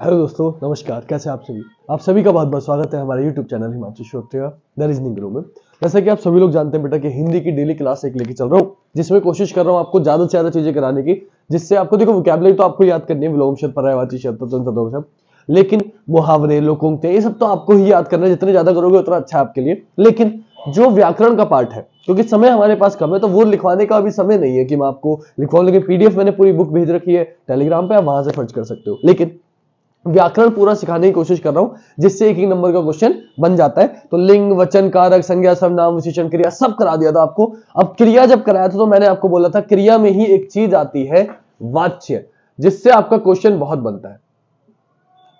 Hello दोस्तों, नमस्कार। कैसे आप सभी का बहुत बहुत स्वागत है हमारे YouTube channel Himanshu Shrotriya the reasoning गुरु में। जैसा कि आप सभी लोग जानते हैं बेटा कि हिंदी की डेली क्लास एक लेके चल रहा हूँ, जिसमें कोशिश कर रहा हूँ आपको ज्यादा से ज्यादा चीजें कराने की, जिससे आपको देखो वोकैबुलरी तो आपको याद करनी है, विलोम शब्द, पर्यायवाची शब्द, तत्सम शब्द, लेकिन मुहावरे, लोकोक्तियां, ये सब तो आपको ही याद करना है। जितने ज्यादा करोगे उतना अच्छा है आपके लिए। लेकिन जो व्याकरण का पार्ट है, क्योंकि समय हमारे पास कम है, तो वो लिखवाने का अभी समय नहीं है कि मैं आपको लिखवाऊं। लेकिन पीडीएफ मैंने पूरी बुक भेज रखी है टेलीग्राम पे, आप वहां से फर्ज कर सकते हो। लेकिन व्याकरण पूरा सिखाने की कोशिश कर रहा हूं, जिससे एक नंबर का क्वेश्चन बन जाता है। तो लिंग, वचन, कारक, संज्ञा, सर्वनाम, विशेषण, क्रिया सब करा दिया था आपको। अब क्रिया जब कराया था तो मैंने आपको बोला था क्रिया में ही एक चीज आती है वाच्य, जिससे आपका क्वेश्चन बहुत बनता है।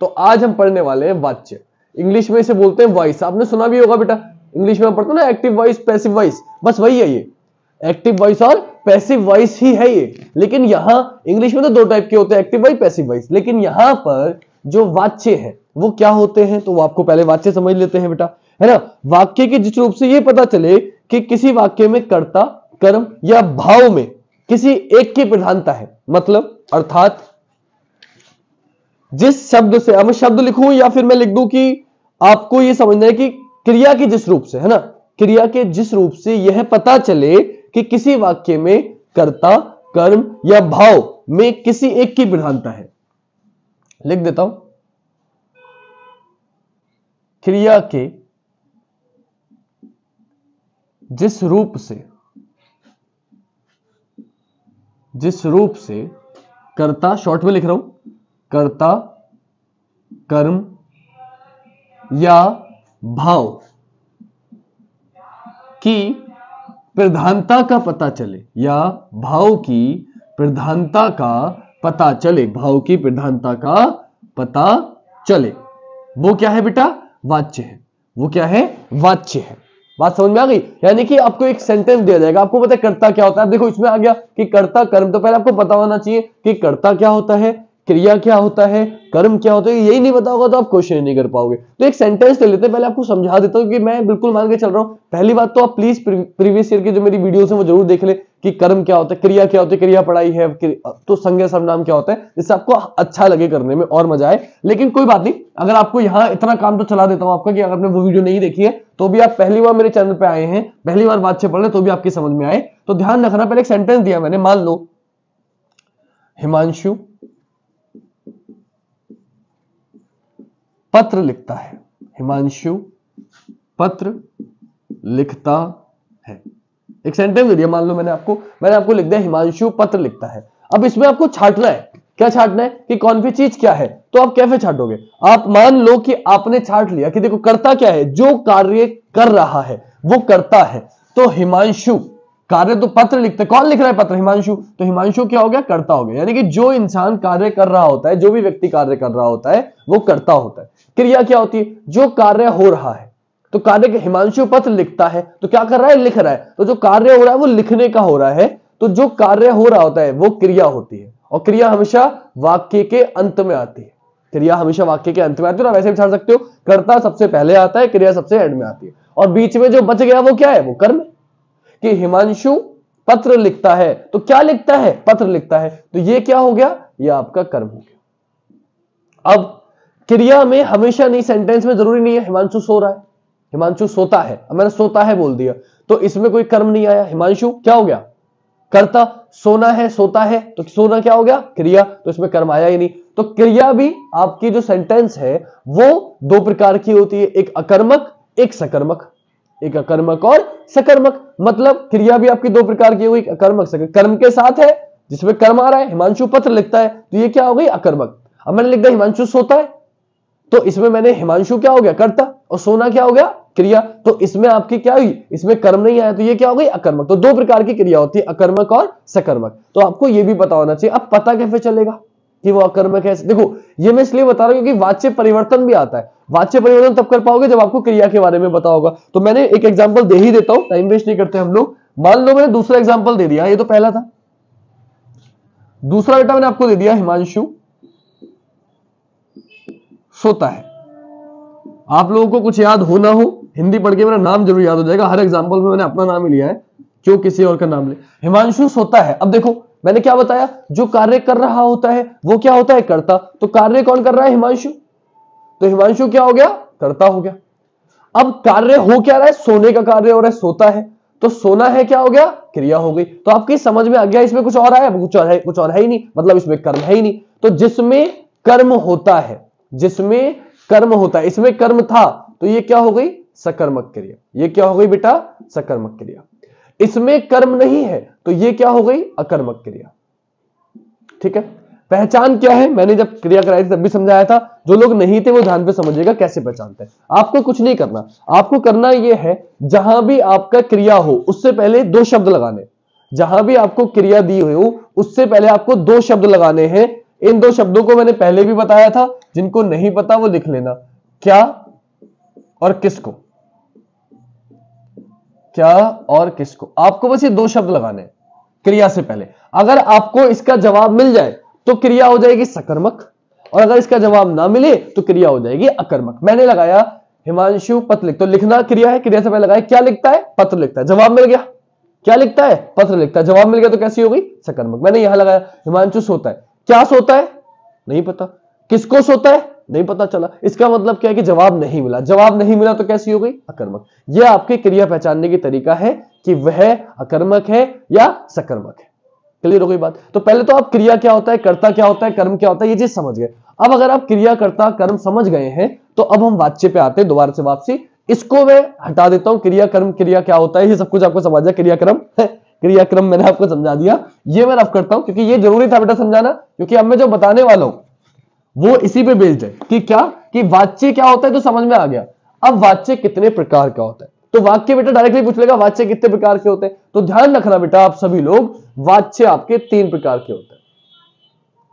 तो आज हम पढ़ने वाले हैं वाच्य। इंग्लिश में इसे बोलते हैं वॉइस। आपने सुना भी होगा बेटा, इंग्लिश में हम पढ़ते हैं ना एक्टिव वॉइस, पैसिव वॉइस, बस वही है ये। एक्टिव वॉइस और पैसिव वॉइस ही है ये। लेकिन यहां इंग्लिश में तो दो टाइप के होते हैं, एक्टिव वॉइस, पैसिव वॉइस। लेकिन यहां पर जो वाच्य है वो क्या होते हैं, तो वो आपको पहले वाच्य समझ लेते हैं बेटा, है ना। वाक्य के जिस रूप से ये पता चले कि किसी वाक्य में कर्ता, कर्म या भाव में किसी एक की प्रधानता है, मतलब अर्थात जिस शब्द से, अब मैं शब्द लिखूं या फिर मैं लिख दूं कि आपको यह समझना है कि क्रिया के जिस रूप से, है ना, क्रिया के जिस रूप से यह पता चले कि किसी वाक्य में कर्ता, कर्म या भाव में किसी एक की प्रधानता है। लिख देता हूं, क्रिया के जिस रूप से कर्ता, शॉर्ट में लिख रहा हूं, कर्ता, कर्म या भाव की प्रधानता का पता चले, या भाव की प्रधानता का पता चले, भाव की प्रधानता का पता चले, वो क्या है बेटा, वाच्य है। वो क्या है, वाच्य है। बात समझ में आ गई। यानी कि आपको एक सेंटेंस दिया जाएगा, आपको पता है कर्ता क्या होता है। देखो इसमें आ गया कि कर्ता, कर्म, तो पहले आपको पता होना चाहिए कि कर्ता क्या होता है, क्रिया क्या होता है, कर्म क्या होता है। यही नहीं पता होगा तो आप क्वेश्चन नहीं कर पाओगे। तो एक सेंटेंस ले लेते हैं, पहले आपको समझा देता हूं कि मैं बिल्कुल मान के चल रहा हूं। पहली बात तो आप प्लीज प्रीवियस ईयर की जो मेरी वीडियोस है वो जरूर देख ले कि कर्म क्या होता है, क्रिया क्या होती है, क्रिया पढ़ाई है, तो संज्ञा सर्वनाम क्या होता है, जिससे आपको अच्छा लगे करने में और मजा आए। लेकिन कोई बात नहीं, अगर आपको यहां इतना काम तो चला देता हूं आपका कि अगर आपने वो वीडियो नहीं देखी है तो भी आप पहली बार मेरे चैनल पे आए हैं, पहली बार बात से पढ़ रहे तो भी आपकी समझ में आए। तो ध्यान रखना, पहले एक सेंटेंस दिया मैंने, मान लो हिमांशु पत्र लिखता है। हिमांशु पत्र लिखता है, एक सेंटेंस दे दिया। मान लो मैंने आपको लिख दिया हिमांशु पत्र लिखता है। अब इसमें आपको छांटना है, क्या छांटना है कि कौन सी चीज क्या है। तो आप कैसे छांटोगे, आप मान लो कि आपने छांट लिया कि देखो कर्ता क्या है, जो कार्य कर रहा है वो कर्ता है। तो हिमांशु कार्य, तो पत्र लिखते, कौन लिख रहा है पत्र, हिमांशु। तो हिमांशु क्या हो गया, कर्ता हो गया। यानी कि जो इंसान कार्य कर रहा होता है, जो भी व्यक्ति कार्य कर रहा होता है वो कर्ता होता है। क्रिया क्या होती है, जो कार्य हो रहा है। तो कार्य, हिमांशु पत्र लिखता है तो क्या कर रहा है, लिख रहा है। तो जो कार्य हो रहा है वो लिखने का हो रहा है। तो जो कार्य हो रहा होता है वो क्रिया होती है, और क्रिया हमेशा वाक्य के अंत में आती है। क्रिया हमेशा वाक्य के अंत में आती है। और वैसे भी छाड़ सकते हो, कर्ता सबसे पहले आता है, क्रिया सबसे एंड में आती है, और बीच में जो बच गया वो क्या है, वो कर्म है। कि हिमांशु पत्र लिखता है, तो क्या लिखता है, पत्र लिखता है। तो ये क्या हो गया, ये आपका कर्म हो गया। अब क्रिया में हमेशा नहीं, सेंटेंस में जरूरी नहीं है हिमांशु सो रहा है, हिमांशु सोता है। अब मैंने सोता है बोल दिया तो इसमें कोई कर्म नहीं आया। हिमांशु क्या हो गया, कर्ता। सोना है, सोता है, तो सोना क्या हो गया, क्रिया, तो इसमें कर्म आया ही नहीं। तो क्रिया भी आपकी जो सेंटेंस है वो दो प्रकार की होती है, एक अकर्मक, एक सकर्मक। एक अकर्मक और सकर्मक, मतलब क्रिया भी आपकी दो प्रकार की हुई, अकर्मक, सकर्मक। कर्म के साथ है जिसमें कर्म आ रहा है, हिमांशु पत्र लिखता है तो ये क्या हो गई, अकर्मक। अब मैंने लिख दिया हिमांशु सोता है, तो इसमें मैंने हिमांशु क्या हो गया, कर्ता, और सोना क्या हो गया, क्रिया। तो इसमें आपकी क्या हुई, इसमें कर्म नहीं आया, तो ये क्या हो गई, अकर्मक। तो दो प्रकार की क्रिया होती है, अकर्मक और सकर्मक। तो आपको ये भी पता होना चाहिए। अब पता कैसे चलेगा कि वो अकर्मक है, देखो ये मैं इसलिए बता रहा हूं क्योंकि वाच्य परिवर्तन भी आता है। वाच्य परिवर्तन तब कर पाओगे जब आपको क्रिया के बारे में पता होगा। तो मैंने एक एग्जांपल दे ही देता हूं, टाइम वेस्ट नहीं करते हम लोग। मान लो मैंने दूसरा एग्जांपल दे दिया, ये तो पहला था। दूसरा बेटा मैंने आपको दे दिया, हिमांशु सोता है। आप लोगों को कुछ याद हो ना हो, हिंदी पढ़ के मेरा नाम जरूर याद हो जाएगा। हर एग्जांपल में मैंने अपना नाम ही लिया है, क्यों किसी और का नाम ले। हिमांशु सोता है। अब देखो मैंने क्या बताया, जो कार्य कर रहा होता है वो क्या होता है, कर्ता। तो कार्य कौन कर रहा है, हिमांशु। तो हिमांशु क्या हो गया, कर्ता हो गया। अब कार्य हो क्या रहा है, सोने का कार्य हो रहा है, सोता है, तो सोना है क्या हो गया, क्रिया हो गई। तो आपकी समझ में आ गया, इसमें कुछ और आया, कुछ और है ही नहीं, मतलब इसमें कर्म है ही नहीं। तो जिसमें कर्म होता है, जिसमें कर्म होता है, इसमें कर्म था तो ये क्या हो गई, सकर्मक क्रिया। ये क्या हो गई बेटा, सकर्मक क्रिया। इसमें कर्म नहीं है तो ये क्या हो गई, अकर्मक क्रिया। ठीक है, पहचान क्या है, मैंने जब क्रिया कराई थी तब भी समझाया था, जो लोग नहीं थे वो ध्यान पे समझिएगा कैसे पहचानते हैं। आपको कुछ नहीं करना, आपको करना यह है, जहां भी आपका क्रिया हो उससे पहले दो शब्द लगाने। जहां भी आपको क्रिया दी हुई हो उससे पहले आपको दो शब्द लगाने हैं। इन दो शब्दों को मैंने पहले भी बताया था, जिनको नहीं पता वो लिख लेना, क्या और किसको। क्या और किसको, आपको बस ये दो शब्द लगाने हैं क्रिया से पहले। अगर आपको इसका जवाब मिल जाए तो क्रिया हो जाएगी सकर्मक, और अगर इसका जवाब ना मिले तो क्रिया हो जाएगी अकर्मक। मैंने लगाया हिमांशु पत्र लिख, तो लिखना क्रिया है, क्रिया से पहले लगाया, क्या लिखता है, पत्र लिखता है, जवाब मिल गया, क्या लिखता है, पत्र लिखता है, जवाब मिल गया, तो कैसी हो गई, सकर्मक। मैंने यहां लगाया हिमांशु सोता है, क्या सोता है, नहीं पता, किसको सोता है, नहीं पता चला, इसका मतलब क्या है कि जवाब नहीं मिला, जवाब नहीं मिला तो कैसी हो गई, अकर्मक। यह आपके क्रिया पहचानने की तरीका है कि वह अकर्मक है या सकर्मक है। क्लियर हो गई बात। तो पहले तो आप क्रिया क्या होता है, कर्ता क्या होता है, कर्म क्या होता है, ये चीज समझ गए। अब अगर आप क्रिया कर्ता कर्म समझ गए हैं तो अब हम वाच्य पे आते हैं, दोबारा से वापसी। इसको मैं हटा देता हूं, क्रिया कर्म क्रिया क्या होता है ये सब कुछ आपको समझ जाए, क्रियाक्रम क्रियाक्रम मैंने आपको समझा दिया, ये मैं रफ करता हूं क्योंकि ये जरूरी था बेटा समझाना, क्योंकि अब मैं जो बताने वाला हूं वो इसी पे बेस्ड है कि क्या, कि वाच्य क्या होता है, तो समझ में आ गया। अब वाच्य कितने प्रकार का होता है, तो वाक्य बेटा डायरेक्टली पूछ लेगा वाच्य कितने प्रकार के होते हैं, तो ध्यान रखना बेटा आप सभी लोग, वाच्य आपके तीन प्रकार के होते हैं।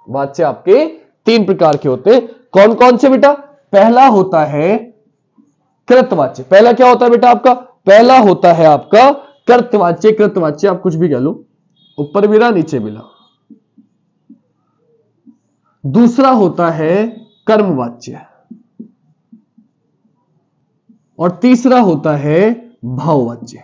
वाच्य आपके तीन प्रकार के होते हैं, कौन कौन से बेटा, पहला होता है कृतवाच्य। पहला क्या होता है बेटा आपका, पहला होता है आपका कृतवाच्य। कृतवाच्य आप कुछ भी कह लो, ऊपर मिला नीचे मिला। दूसरा होता है कर्मवाच्य, और तीसरा होता है भाववाच्य।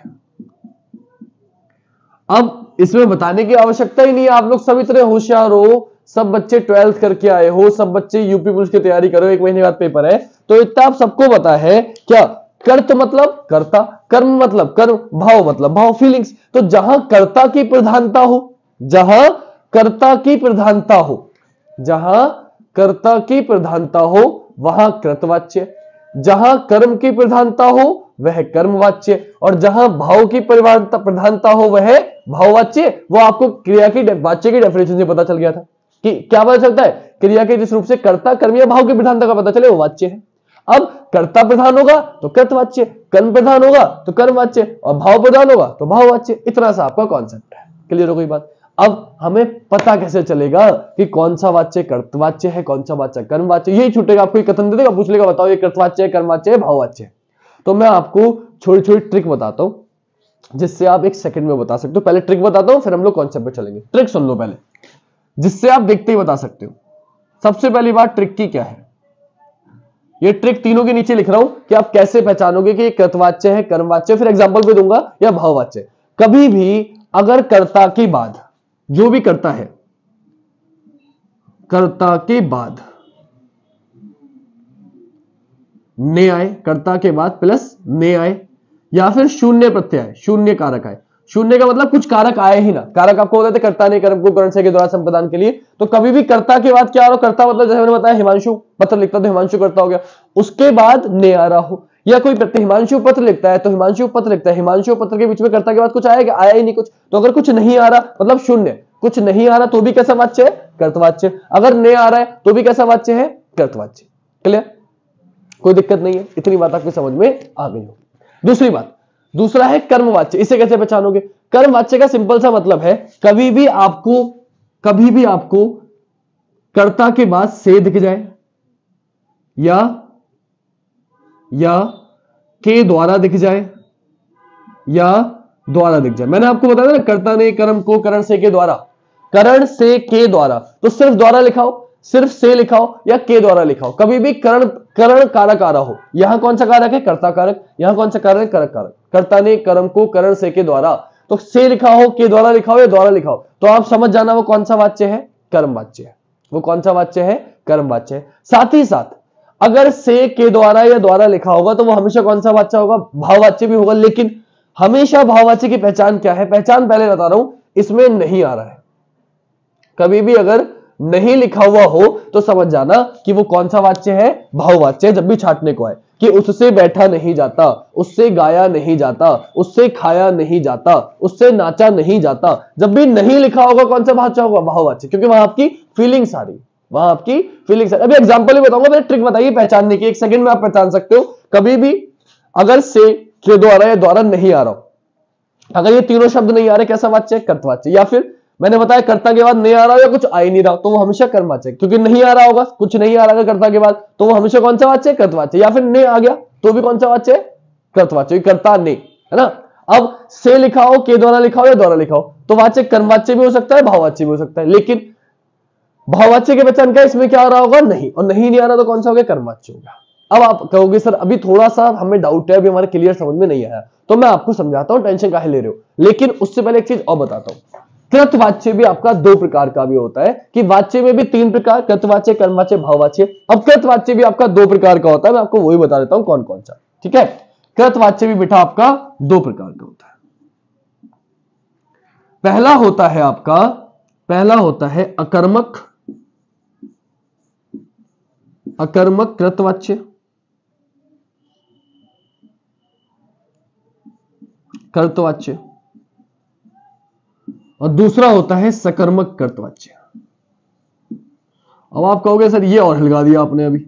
अब इसमें बताने की आवश्यकता ही नहीं है, आप लोग सब इतने होशियार हो, सब बच्चे 12th करके आए हो, सब बच्चे यूपी पुलिस की तैयारी करो, एक महीने बाद पेपर है, तो इतना आप सबको पता है क्या, कर्त मतलब कर्ता, कर्म मतलब कर्म, भाव मतलब भाव, फीलिंग्स। तो जहां कर्ता की प्रधानता हो, जहां कर्ता की प्रधानता हो, जहां कर्ता की प्रधानता हो वहां कृतवाच्य, जहां कर्म की प्रधानता हो वह कर्मवाच्य, और जहां भाव की प्रधानता हो वह भाववाच्य। वो आपको क्रिया की वाच्य की डेफिनेशन से पता चल गया था कि क्या पता चलता है, क्रिया के जिस रूप से कर्ता कर्म या भाव की प्रधानता का पता चले वो वाच्य है। अब कर्ता प्रधान होगा तो कृतवाच्य, कर्म प्रधान होगा तो कर्मवाच्य, और भाव प्रधान होगा तो भाववाच्य। इतना सा आपका कॉन्सेप्ट है। क्लियर हो गई बात। अब हमें पता कैसे चलेगा कि कौन सा वाच्य कर्तवाच्य है, कौन सा वाच्य कर्मवाच्य, यही छूटेगा, आपको कथन दे देगा, पूछ लेगा बताओ ये कर्तवाच्य है, कर्मवाच्य है, भाववाच्य है। तो मैं आपको छोटी छोटी ट्रिक बताता हूं जिससे आप एक सेकंड में बता सकते हो। पहले ट्रिक बताता हूं फिर हम लोग कॉन्सेप्ट पे चलेंगे। ट्रिक सुन लो पहले, जिससे आप देखते ही बता सकते हो। सबसे पहली बात ट्रिक की क्या है, ये ट्रिक तीनों के नीचे लिख रहा हूं कि आप कैसे पहचानोगे कि ये कर्तवाच्य है, कर्मवाच्य, फिर एग्जांपल भी दूंगा, या भाववाच्य। कभी भी अगर कर्ता के बाद जो भी करता है, कर्ता के बाद ने आए, कर्ता के बाद प्लस ने आए, या फिर शून्य प्रत्यय आए, शून्य कारक आए। शून्य का मतलब कुछ कारक आए ही ना, कारक आपको होते थे कर्ता ने कर्म को करण से के द्वारा संप्रदान के लिए। तो कभी भी कर्ता के बाद क्या आ रहा हो, कर्ता मतलब जैसे मैंने बताया हिमांशु पत्र लिखता तो हिमांशु कर्ता हो गया, उसके बाद ने आ रहा हो, या कोई प्रत्यय हिमांशु पत्र लिखता है तो हिमांशु पत्र लिखता है, हिमांशु पत्र के बीच में कर्ता के बाद कुछ आएगा, आया ही नहीं कुछ। तो अगर कुछ नहीं आ रहा मतलब शून्य, कुछ नहीं आ रहा तो भी कैसा वाच्य है, कर्तवाच्य। अगर ने आ रहा है तो भी कैसा वाच्य है, कर्तवाच्य। क्लियर, कोई दिक्कत नहीं है, इतनी बात आपकी समझ में आ गई हो। दूसरी बात, दूसरा है कर्मवाच्य। इसे कैसे पहचानोगे, कर्मवाच्य का सिंपल सा मतलब है कभी भी आपको कर्ता के बाद से दिख जाए, या के द्वारा दिख जाए, या द्वारा दिख जाए। मैंने आपको बताया ना, कर्ता ने कर्म को करण से के द्वारा, करण से के द्वारा, तो सिर्फ द्वारा लिखाओ, सिर्फ से लिखाओ, या के द्वारा लिखाओ। कभी भी करण कारक आ रहा हो, यहां कौन सा कारक है, कर्ता कारक, यहां कौन सा कारक है, करक कारक। कर्ता ने कर्म को करण से के द्वारा, तो से लिखा हो, के द्वारा लिखा हो या द्वारा लिखा हो, तो आप समझ जाना वो कौन सा वाच्य है, कर्म वाच्य है। वो कौन सा वाच्य है, कर्म वाच्य है। साथ ही साथ अगर से, के द्वारा या द्वारा लिखा होगा तो वो हमेशा कौन सा वाच्य होगा, भाववाच्य भी होगा। लेकिन हमेशा भाववाच्य की पहचान क्या है, पहचान पहले बता रहा हूं, इसमें नहीं आ रहा है। कभी भी अगर नहीं लिखा हुआ हो तो समझ जाना कि वो कौन सा वाच्य है, भाववाच्य। जब भी छांटने को आए कि उससे बैठा नहीं जाता, उससे गाया नहीं जाता, उससे खाया नहीं जाता, उससे नाचा नहीं जाता, जब भी नहीं लिखा होगा कौन सा वाच्य होगा, भाववाच्य, क्योंकि वहां आपकी फीलिंग्स आ रही, वहां आपकी फीलिंग्स। अभी एग्जांपल ही बताऊंगा, मेरे ट्रिक बताइए पहचानने की, 1 सेकंड में आप पहचान सकते हो। कभी भी अगर से, के द्वारा या द्वारा नहीं आ रहा हो, अगर ये तीनों शब्द नहीं आ रहे, कैसा वाच्य है, कर्तवाच्य। या फिर मैंने बताया कर्ता के बाद नहीं आ रहा हो या कुछ आ ही नहीं रहा, तो वो हमेशा कर्मवाच्य, क्योंकि नहीं आ रहा होगा, कुछ नहीं आ रहा कर्ता के बाद, तो वो हमेशा कौन सा वाच्य है, कर्तवाच्य। या फिर ने आ गया तो भी कौन सा वाच्य है, कर्तवाच्य, कर्ता ने, है ना। अब से लिखा हो, के द्वारा लिखा हो या द्वारा लिखा हो, तो वाच्य कर्मवाच्य भी हो सकता है, भाववाच्य भी हो सकता है। लेकिन भाववाच्य के पहचान क्या, इसमें क्या आ रहा होगा, नहीं, और नहीं आ रहा तो कौन सा हो गया, कर्मवाच्य हो गया। अब आप कहोगे सर अभी थोड़ा सा हमें डाउट है, अभी हमारे क्लियर समझ में नहीं आया, तो मैं आपको समझाता हूं, टेंशन काहे ले रहे हो। लेकिन उससे पहले एक चीज और बताता हूं, कृतवाच्य भी आपका 2 प्रकार का भी होता है, कि वाच्य में भी 3 प्रकार, कृतवाच्य, कर्मवाच्य, भाववाच्य। अब कृतवाच्य भी आपका 2 प्रकार का होता है, मैं आपको वही बता देता हूं कौन कौन सा, ठीक है। कृतवाच्य भी बेटा आपका 2 प्रकार का होता है। पहला होता है आपका, पहला होता है अकर्मक, अकर्मक कृतवाच्य, कर्तवाच्य, और दूसरा होता है सकर्मक कर्तवाच्य। अब आप कहोगे सर ये और हिलगा दिया आपने अभी,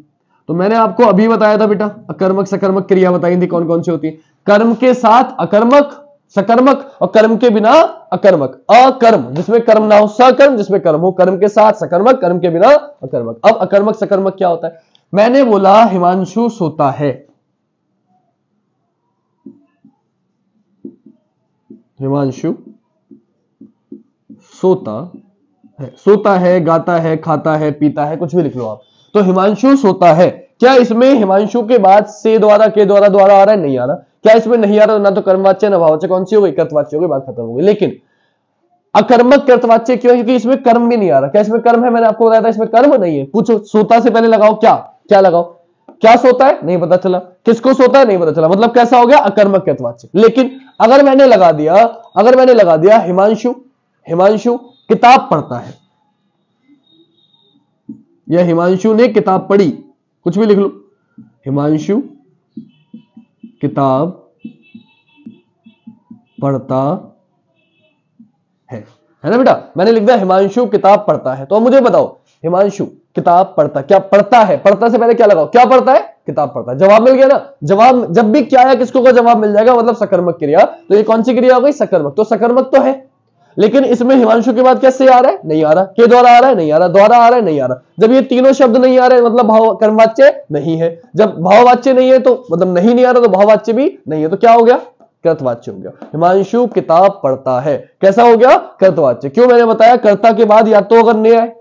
तो मैंने आपको अभी बताया था बेटा, अकर्मक सकर्मक क्रिया बताई थी कौन कौन सी होती है। कर्म के साथ अकर्मक, सकर्मक, और कर्म के बिना अकर्मक। अकर्म जिसमें कर्म ना हो, सकर्म जिसमें कर्म हो, कर्म के साथ सकर्मक, कर्म के बिना अकर्मक। अब अकर्मक सकर्मक क्या होता है, मैंने बोला हिमांशु सोता है, हिमांशु सोता है, सोता है, गाता है, खाता है, पीता है, कुछ भी लिख लो आप। तो हिमांशु सोता है, क्या इसमें हिमांशु के बाद से द्वारा, के द्वारा, द्वारा आ रहा है, नहीं आ रहा। क्या इसमें नहीं आ रहा, ना तो कर्मवाच्य ना भाववाच्य, कौन सी हो गई, कर्तवाच्य हो गई, बात खत्म हो गई। लेकिन अकर्मक कर्तवाच्य क्यों है, क्योंकि इसमें कर्म भी नहीं आ रहा। क्या इसमें कर्म है, मैंने आपको बताया था इसमें कर्म नहीं है। पूछो, सोता से पहले लगाओ क्या, क्या लगाओ, क्या सोता है, नहीं पता चला, किसको सोता है, नहीं पता चला, मतलब कैसा हो गया, अकर्मक कर्तवाच्य। लेकिन अगर मैंने लगा दिया, अगर मैंने लगा दिया हिमांशु, हिमांशु किताब पढ़ता है, या हिमांशु ने किताब पढ़ी, कुछ भी लिख लो, हिमांशु किताब पढ़ता है ना बेटा। मैंने लिख दिया हिमांशु किताब पढ़ता है, तो मुझे बताओ हिमांशु किताब पढ़ता, क्या पढ़ता है, पढ़ता से पहले क्या लगाओ, क्या पढ़ता है, किताब पढ़ता है। जवाब मिल गया ना। जवाब जब भी क्या है किसको का जवाब मिल जाएगा, मतलब सकर्मक क्रिया। तो ये कौन सी क्रिया हो गई, सकर्मक। तो सकर्मक तो है, लेकिन इसमें हिमांशु के बाद कैसे आ रहा है, नहीं आ रहा, के द्वारा आ रहा है, नहीं आ रहा, द्वारा आ रहा है, नहीं आ रहा। जब ये तीनों शब्द नहीं आ रहे मतलब भाव कर्मवाच्य नहीं है। जब भाववाच्य नहीं है तो मतलब नहीं आ रहा, तो भाववाच्य भी नहीं है, तो क्या हो गया, कृतवाच्य हो गया। हिमांशु किताब पढ़ता है, कैसा हो गया, कृतवाच्य। क्यों, मैंने बताया कर्ता के बाद या तो अगर ने आए,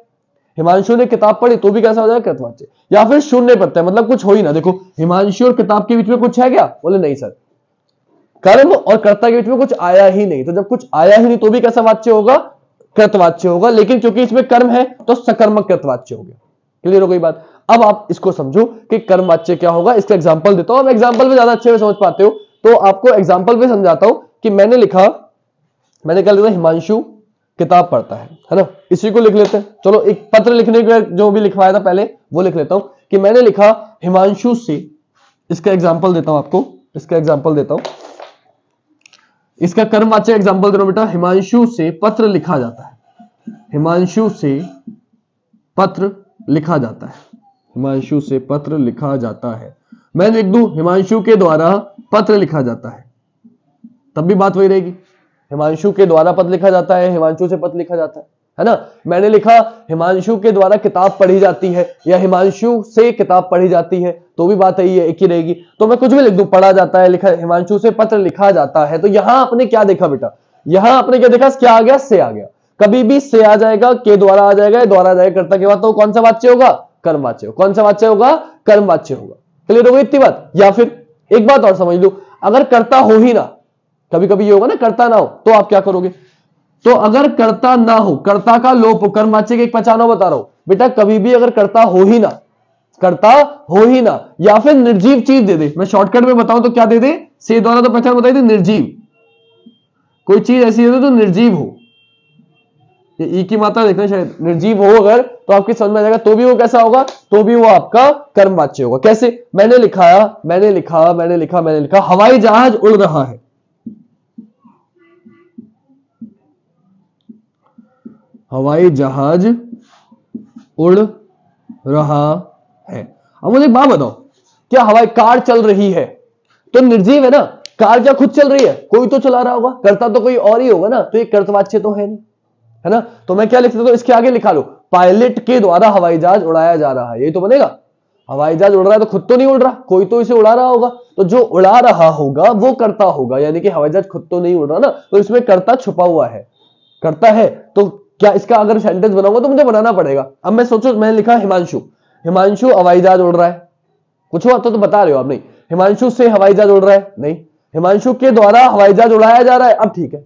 हिमांशु ने किताब पढ़ी तो भी कैसा हो जाएगा, कृतवाच्य। या फिर शून्य प्रत्यय, मतलब कुछ हो ही ना। देखो हिमांशु और किताब के बीच में कुछ है क्या, बोले नहीं सर, कर्म और कर्ता के बीच में कुछ आया ही नहीं। तो जब कुछ आया ही नहीं तो भी कैसा वाच्य होगा, कृतवाच्य होगा। लेकिन क्योंकि इसमें कर्म है तो सकर्मक कृतवाच्य हो गया। क्लियर हो गई बात। अब आप इसको समझो कि कर्मवाच्य क्या होगा, इसका एग्जांपल देता हूं। अब एग्जांपल में ज्यादा अच्छे से समझ पाते हो तो आपको एग्जांपल में समझाता हूं कि मैंने लिखा, मैंने क्या लिखा, हिमांशु किताब पढ़ता है ना। इसी को लिख लेते हैं। चलो एक पत्र लिखने के जो भी लिखवाया था पहले वो लिख लेता हूं कि मैंने लिखा हिमांशु से, इसका एग्जांपल देता हूं आपको, इसका एग्जांपल देता हूं, इसका कर्मवाच्य एग्जांपल दे रहा हूं बेटा। हिमांशु से पत्र लिखा जाता है, हिमांशु से पत्र लिखा जाता है, हिमांशु से पत्र लिखा जाता है। मैं लिख दूं हिमांशु के द्वारा पत्र लिखा जाता है, तब भी बात वही रहेगी। हिमांशु के द्वारा पत्र लिखा जाता है, हिमांशु से पत्र लिखा जाता है ना। मैंने लिखा हिमांशु के द्वारा किताब पढ़ी जाती है या हिमांशु से किताब पढ़ी जाती है, तो भी बात यही है, एक ही रहेगी। तो मैं कुछ भी लिख दूं, पढ़ा जाता है, लिखा, हिमांशु से पत्र लिखा जाता है। तो यहां आपने क्या देखा बेटा, यहां आपने क्या देखा, क्या आ गया, से आ गया। कभी भी से आ जाएगा, के द्वारा आ जाएगा, द्वारा आ जाएगा कर्ता के बाद, तो कौन सा वाच्य होगा, कर्मवाच्य। कौन सा वाच्य होगा, कर्मवाच्य होगा। क्लियर हो गई इतनी बात। या फिर एक बात और समझ लो, अगर कर्ता हो ही ना, कभी कभी ये होगा ना कर्ता ना हो, तो आप क्या करोगे? तो अगर कर्ता ना हो, कर्ता का लोप, कर्मवाच्य की एक पहचान बता रहा हूं बेटा, कभी भी अगर कर्ता हो ही ना, कर्ता हो ही ना, या फिर निर्जीव चीज दे दे। मैं शॉर्टकट में बताऊं तो क्या दे दे? से द्वारा तो पहचान बताई थी निर्जीव, कोई चीज ऐसी दे दे तो निर्जीव हो। ये ई की मात्रा देखना शायद, निर्जीव हो अगर तो आपकी समझ में आ जाएगा। तो भी वो कैसा होगा? तो भी वो आपका कर्मवाच्य होगा। कैसे? मैंने लिखा हवाई जहाज उड़ रहा है। हवाई जहाज उड़ रहा है। अब मुझे एक बात बताओ, क्या हवाई कार चल रही है तो निर्जीव है ना? कार क्या खुद चल रही है? कोई तो चला रहा होगा, करता तो कोई और ही होगा ना, तो ये कर्तवाच्य तो है नहीं, है ना? तो मैं क्या लिख सकता हूं, इसके आगे लिखा लो, पायलट के द्वारा हवाई जहाज उड़ाया जा रहा है। यही तो बनेगा। हवाई जहाज उड़ रहा है तो खुद तो नहीं उड़ रहा, कोई तो इसे उड़ा रहा होगा, तो जो उड़ा रहा होगा वो कर्ता होगा, यानी कि हवाई जहाज खुद तो नहीं उड़ रहा ना, तो इसमें कर्ता छुपा हुआ है, कर्ता है। तो क्या इसका अगर सेंटेंस बनाऊंगा तो मुझे बनाना पड़ेगा। अब मैं सोचो, मैंने लिखा हिमांशु, हिमांशु हवाई जहाज उड़ रहा है, कुछ हुआ तो बता रहे हो आप? नहीं। हिमांशु से हवाई जहाज उड़ रहा है? नहीं। हिमांशु के द्वारा हवाई जहाज उड़ाया जा रहा है? अब ठीक है,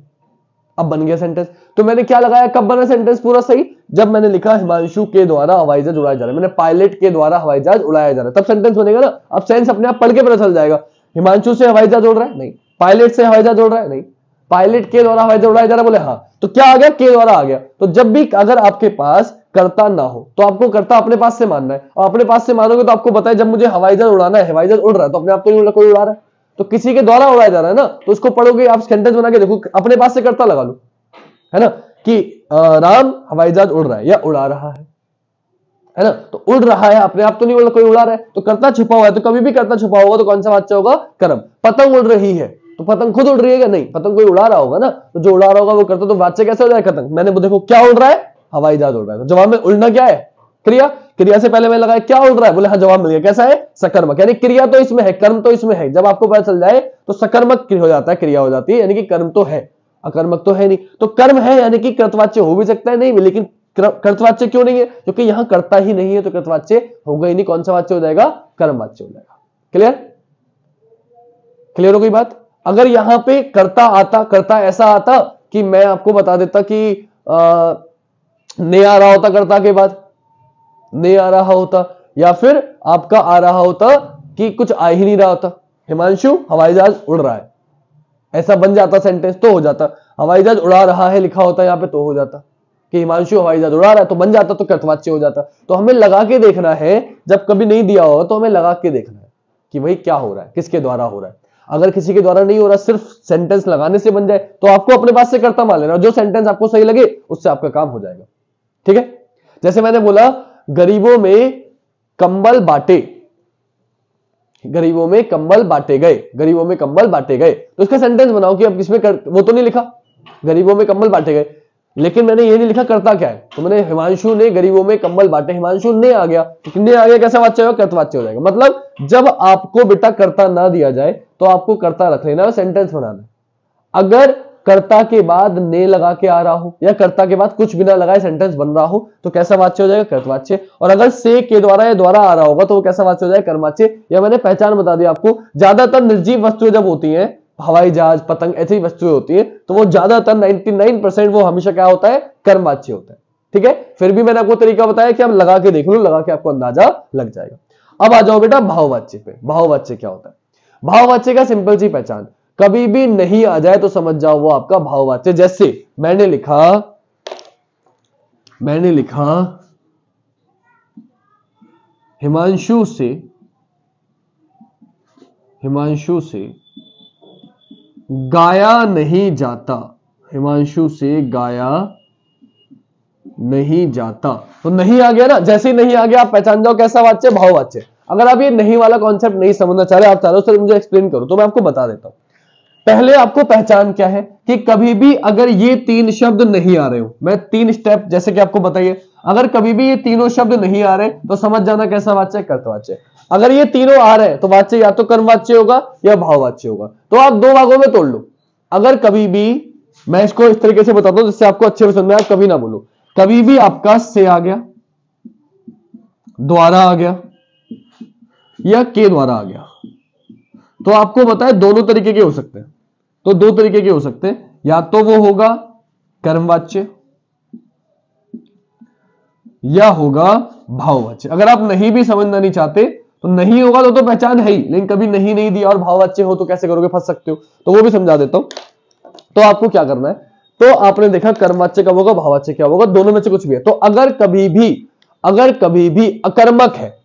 अब बन गया सेंटेंस। तो मैंने क्या लगाया, कब बना सेंटेंस पूरा सही? जब मैंने लिखा हिमांशु के द्वारा हवाई जहाज उड़ाया जा रहा है, मैंने पायलट के द्वारा हवाई जहाज उड़ाया जा रहा है, तब सेंटेंस बनेगा ना। अब सेंस अपने आप पढ़ के पता चल जाएगा। हिमांशु से हवाई जहाज उड़ रहा है? नहीं। पायलट से हवाई जहाज उड़ रहा है? नहीं। पायलट के द्वारा हवाई जहाज उड़ाया जा रहा है? बोले हाँ। तो क्या आ गया? के द्वारा आ गया। तो जब भी अगर आपके पास कर्ता ना हो तो आपको कर्ता अपने पास से मानना है, और अपने पास से मानोगे तो आपको बताए जब मुझे हवाई जहाज उड़ाना है, हवाई जहाज उड़ रहा है, तो अपने आप तो नहीं कोई उड़ा रहा है, तो किसी के द्वारा उड़ाया जा रहा है ना, तो उसको पढ़ोगे आप, सेंटेंस बना के देखो, अपने पास से कर्ता लगा लो, है ना, कि राम हवाई जहाज उड़ रहा है या उड़ा रहा है ना। तो उड़ रहा है अपने आप तो नहीं उड़, कोई उड़ा रहा है, तो कर्ता छुपा हुआ है। तो कभी भी कर्ता छुपा होगा तो कौन सा वाच्य होगा? कर्म। पतंग उड़ रही है तो पतंग खुद उड़ रही है क्या? नहीं, पतंग कोई उड़ा रहा होगा ना, तो जो उड़ा रहा होगा वो कर्ता, तो वाच्य कैसे हो जाएगा? पतंग। मैंने देखो क्या उड़ रहा है? हवाई जहाज उड़ रहा है। तो जवाब में उड़ना क्या है? क्रिया। क्रिया से पहले मैं लगाया क्या उड़ रहा है, बोले हाँ, जवाब मिल गया। कैसा है? सकर्मक, यानी क्रिया तो इसमें है, कर्म तो इसमें है। जब आपको पता चल जाए तो सकर्मक हो जाता है, क्रिया हो जाती है, यानी कि कर्म तो है, अकर्मक तो है नहीं। तो कर्म है यानी कि कृतवाच्य हो भी सकता है, नहीं भी, लेकिन कृतवाच्य क्यों नहीं है? क्योंकि यहां कर्ता ही नहीं है, तो कृतवाच्य होगा ही नहीं। कौन सा वाच्य हो जाएगा? कर्मवाच्य हो जाएगा। क्लियर? क्लियर हो गई बात? अगर यहां पे कर्ता आता, कर्ता ऐसा आता कि मैं आपको बता देता कि ने आ रहा होता कर्ता के बाद, ने आ रहा होता, या फिर आपका आ रहा होता कि कुछ आ ही नहीं रहा होता, हिमांशु हवाई जहाज उड़ रहा है, ऐसा बन जाता सेंटेंस, तो हो जाता। हवाई जहाज उड़ा रहा है लिखा होता यहां पे, तो हो जाता कि हिमांशु हवाई जहाज उड़ा रहा है, तो बन जाता, तो कृतवाच्य हो जाता। तो हमें लगा के देखना है, जब कभी नहीं दिया हो तो हमें लगा के देखना है कि भाई क्या हो रहा है, किसके द्वारा हो रहा है। अगर किसी के द्वारा नहीं हो रहा, सिर्फ सेंटेंस लगाने से बन जाए, तो आपको अपने पास से कर्ता मान लेना, जो सेंटेंस आपको सही लगे उससे आपका काम हो जाएगा। ठीक है? जैसे मैंने बोला गरीबों में कंबल बांटे, गरीबों में कंबल बांटे गए, गरीबों में कंबल बांटे गए, तो इसका सेंटेंस बनाओ कि अब इसमें वो तो नहीं लिखा गरीबों में कंबल बांटे गए, लेकिन मैंने ये नहीं लिखा करता क्या है, तो मैंने हिमांशु ने गरीबों में कंबल बांटे, हिमांशु ने आ गया, तो ने आ गया, कैसा वाच्य होगा? कृतवाच्य हो जाएगा। मतलब जब आपको बेटा कर्ता ना दिया जाए तो आपको कर्ता रख लेना, सेंटेंस बनाना। अगर कर्ता के बाद ने लगा के आ रहा हो, या कर्ता के बाद कुछ बिना लगाए सेंटेंस बन रहा हो, तो कैसा वाच्य हो जाएगा? कृतवाच्य। और अगर से के द्वारा या द्वारा आ रहा होगा तो वो कैसा वाच्य हो जाएगा? कर्मवाच्य। या मैंने पहचान बता दी आपको, ज्यादातर निर्जीव वस्तुएं जब होती हैं, हवाई जहाज, पतंग, ऐसी वस्तुएं होती है, तो वो ज्यादातर 99% वो हमेशा क्या होता है? कर्मवाच्य होता है। ठीक है? फिर भी मैंने आपको तरीका बताया कि आप लगा के देख लो, लगा के आपको अंदाजा लग जाएगा। अब आ जाओ बेटा भाववाच्य पे। भाववाच्य क्या होता है? भाववाच्य का सिंपल सी पहचान, कभी भी नहीं आ जाए तो समझ जाओ वो आपका भाववाच्य। जैसे मैंने लिखा हिमांशु से गाया नहीं जाता, हिमांशु से गाया नहीं जाता, तो नहीं आ गया ना। जैसे ही नहीं आ गया आप पहचान जाओ कैसा वाच्य? भाववाच्य। अगर आप ये नहीं वाला कॉन्सेप्ट नहीं समझना चाह रहे, आप चाह रहे हो सर मुझे एक्सप्लेन करो, तो मैं आपको बता देता हूं। पहले आपको पहचान क्या है कि कभी भी अगर ये तीन शब्द नहीं आ रहे हो, मैं 3 स्टेप जैसे कि आपको बताइए, अगर कभी भी ये तीनों शब्द नहीं आ रहे तो समझ जाना कैसा वाच्य? कर्तवाच्य। अगर ये तीनों आ रहे हैं तो वाच्य या तो कर्मवाच्य होगा या भाववाच्य होगा। तो आप 2 भागों में तोड़ लो। अगर कभी भी, मैं इसको इस तरीके से बताता हूं जिससे आपको अच्छे से समझ में आए, कभी ना बोलो, कभी भी आपका से आ गया, द्वारा आ गया या के द्वारा आ गया, तो आपको बताए दोनों तरीके के हो सकते हैं। तो दो तरीके के हो सकते हैं, या तो वो होगा कर्मवाच्य या होगा भाववाच्य। अगर आप नहीं भी समझना नहीं चाहते तो नहीं होगा तो पहचान है ही, लेकिन कभी नहीं नहीं दिया और भाववाच्य हो तो कैसे करोगे, फंस सकते हो। तो वो भी समझा देता हूं। तो आपको क्या करना है, तो आपने देखा कर्मवाच्य कब होगा, भाववाच्य क्या होगा, दोनों में से कुछ भी है। तो अगर कभी भी अकर्मक है,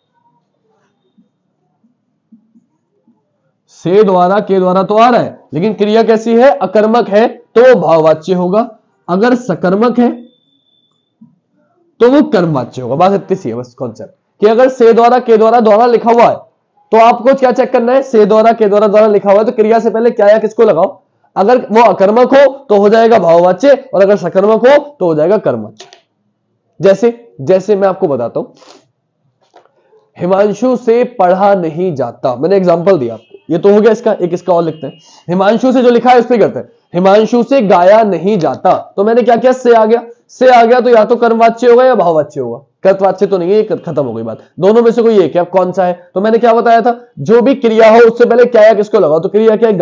से द्वारा के द्वारा तो आ रहा है, लेकिन क्रिया कैसी है, अकर्मक है, तो वो भाववाच्य होगा। अगर सकर्मक है तो वो कर्मवाच्य होगा। बात इतनी सी है बस कॉन्सेप्ट, कि अगर से द्वारा के द्वारा लिखा हुआ है तो आपको क्या चेक करना है, से द्वारा के द्वारा लिखा हुआ है तो क्रिया से पहले क्या या किसको लगाओ। अगर वो अकर्मक हो तो हो जाएगा भाववाच्य, और अगर सकर्मक हो तो हो जाएगा कर्मवाच्य। जैसे मैं आपको बताता हूं, हिमांशु से पढ़ा नहीं जाता, मैंने एग्जांपल दिया आपको, ये तो हो गया इसका। एक इसका और लिखते हैं, हिमांशु से जो लिखा है इस पे करते हैं, हिमांशु से गाया नहीं जाता। तो मैंने क्या किया, से आ गया तो या तो कर्मवाच्य होगा या भाववाच्य होगा, कर्तवाच्य तो नहीं है, ये खत्म हो गई बात। दोनों में से कोई एक है, अब कौन सा है। तो मैंने क्या बताया था, जो भी क्रिया हो उससे पहले क्या या किसको लगाओ। तो क्रिया क्या है,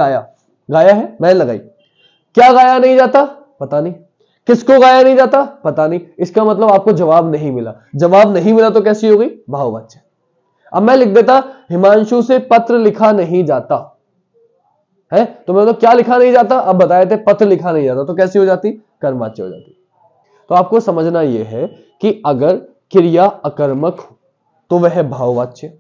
गाया है, मैंने लगाई। क्या गाया नहीं जाता, पता नहीं। किसको गाया नहीं जाता, पता नहीं। इसका मतलब आपको जवाब नहीं मिला तो कैसी हो गई, भाववाच्य। अब मैं लिख देता, हिमांशु से पत्र लिखा नहीं जाता है, तो मतलब क्या लिखा नहीं जाता, अब बताए थे पत्र लिखा नहीं जाता, तो कैसी हो जाती, कर्मवाच्य हो जाती। तो आपको समझना यह है कि अगर क्रिया अकर्मक हो तो वह भाववाच्य,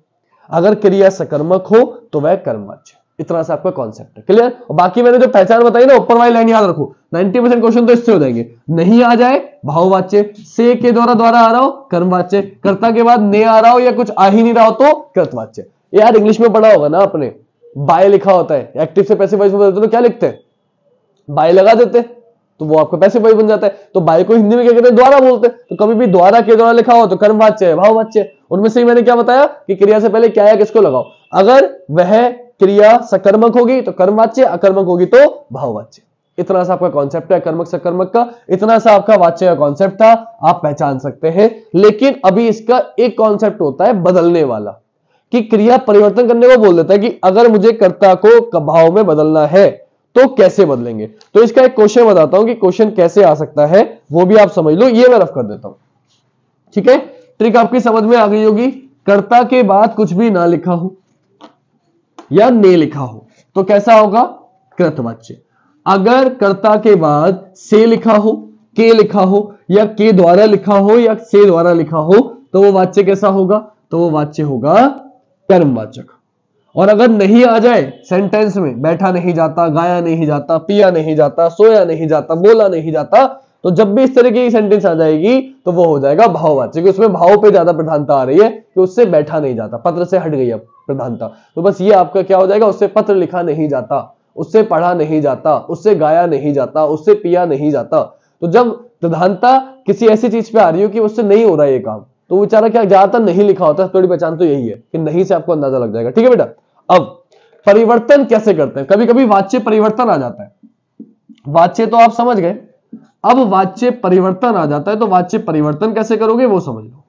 अगर क्रिया सकर्मक हो तो वह कर्मवाच्य। इतना सा आपका कॉन्सेप्ट है, क्लियर। और बाकी मैंने जो पहचान बताई ना, ऊपर वाली लाइन याद रखो, 90% क्वेश्चन तो इससे हो जाएंगे। नहीं आ जाए भाववाच्य, से के द्वारा आ रहा हो कर्मवाच्य, कर्ता के बाद ने आ रहा हो या कुछ आ ही नहीं रहा हो तो कृतवाच्य। यार इंग्लिश में पढ़ा होगा ना आपने, बाय लिखा होता है, एक्टिव से पैसिव वॉइस में बदलते तो क्या लिखते हैं, बाय लगा देते, तो वो आपका पैसिव वॉइस बन जाता है। तो बाय को हिंदी में क्या कहते हैं, द्वारा बोलते हैं। तो कभी भी द्वारा के द्वारा लिखा हो तो कर्मवाच्य है, भाववाच्य। उनमें से ही मैंने क्या बताया कि क्रिया से पहले क्या या किसको लगाओ। अगर वह क्रिया सकर्मक होगी तो कर्मवाच्य, अकर्मक होगी तो भाववाच्य। इतना सा आपका कॉन्सेप्ट है कर्मक सकर्मक का, इतना सा आपका वाच्य का कॉन्सेप्ट था, आप पहचान सकते हैं। लेकिन अभी इसका एक कॉन्सेप्ट होता है बदलने वाला, कि क्रिया परिवर्तन करने को बोल देता है कि अगर मुझे कर्ता को भाव में बदलना है तो कैसे बदलेंगे। तो इसका एक क्वेश्चन बताता हूं कि क्वेश्चन कैसे आ सकता है, वो भी आप समझ लो। ये मैं रफ कर देता हूं, ठीक है। ट्रिक आपकी समझ में आ गई होगी। कर्ता के बाद कुछ भी ना लिखा हो या ने लिखा हो तो कैसा होगा, कृतवाच्य। अगर कर्ता के बाद से लिखा हो, के लिखा हो या के द्वारा लिखा हो या से द्वारा लिखा हो तो वो वाच्य कैसा होगा, तो वो वाच्य होगा कर्मवाचक। और अगर नहीं आ जाए सेंटेंस में, बैठा नहीं जाता, गाया नहीं जाता, पिया नहीं जाता, सोया नहीं जाता, बोला नहीं जाता, तो जब भी इस तरह की सेंटेंस आ जाएगी तो वो हो जाएगा भाववाच्य। उसमें भाव पे ज्यादा प्रधानता आ रही है कि उससे बैठा नहीं जाता, पत्र से हट गई है प्रधानता। तो बस ये आपका क्या हो जाएगा, उससे पत्र लिखा नहीं जाता, उससे पढ़ा नहीं जाता, उससे गाया नहीं जाता, उससे पिया नहीं जाता। तो जब प्रधानता किसी ऐसी चीज पे आ रही हो कि उससे नहीं हो रहा है ये काम, तो बेचारा क्या ज्यादातर नहीं लिखा होता है। थोड़ी पहचान तो यही है कि नहीं से आपको अंदाजा लग जाएगा, ठीक है बेटा। अब परिवर्तन कैसे करते हैं, कभी कभी वाच्य परिवर्तन आ जाता है। वाच्य तो आप समझ गए, अब वाच्य परिवर्तन आ जाता है, तो वाच्य परिवर्तन कैसे करोगे वो समझ लो।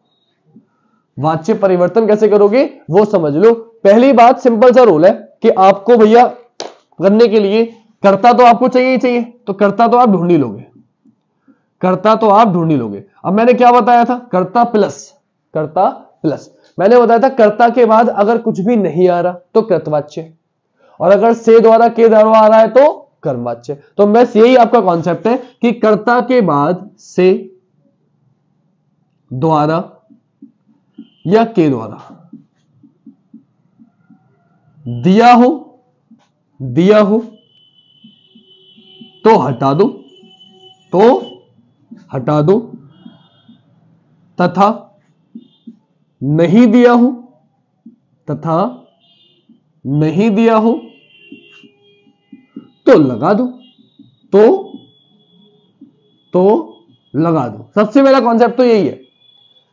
वाच्य परिवर्तन कैसे करोगे वो समझ लो। पहली बात, सिंपल सा रूल है कि आपको भैया करने के लिए कर्ता तो आपको चाहिए ही चाहिए, तो कर्ता तो आप ढूंढ ही लोगे, कर्ता तो आप ढूंढ ही लोगे। अब मैंने क्या बताया था, कर्ता प्लस मैंने बताया था कर्ता के बाद अगर कुछ भी नहीं आ रहा तो कृतवाच्य, और अगर से द्वारा के द्वारा आ रहा है तो कर्मवाच्य। तो बस यही आपका कॉन्सेप्ट है कि कर्ता के बाद से, द्वारा या के द्वारा दिया हो तो हटा दो, तथा नहीं दिया हो तो लगा दो, तो लगा दो। सबसे पहला कॉन्सेप्ट तो यही है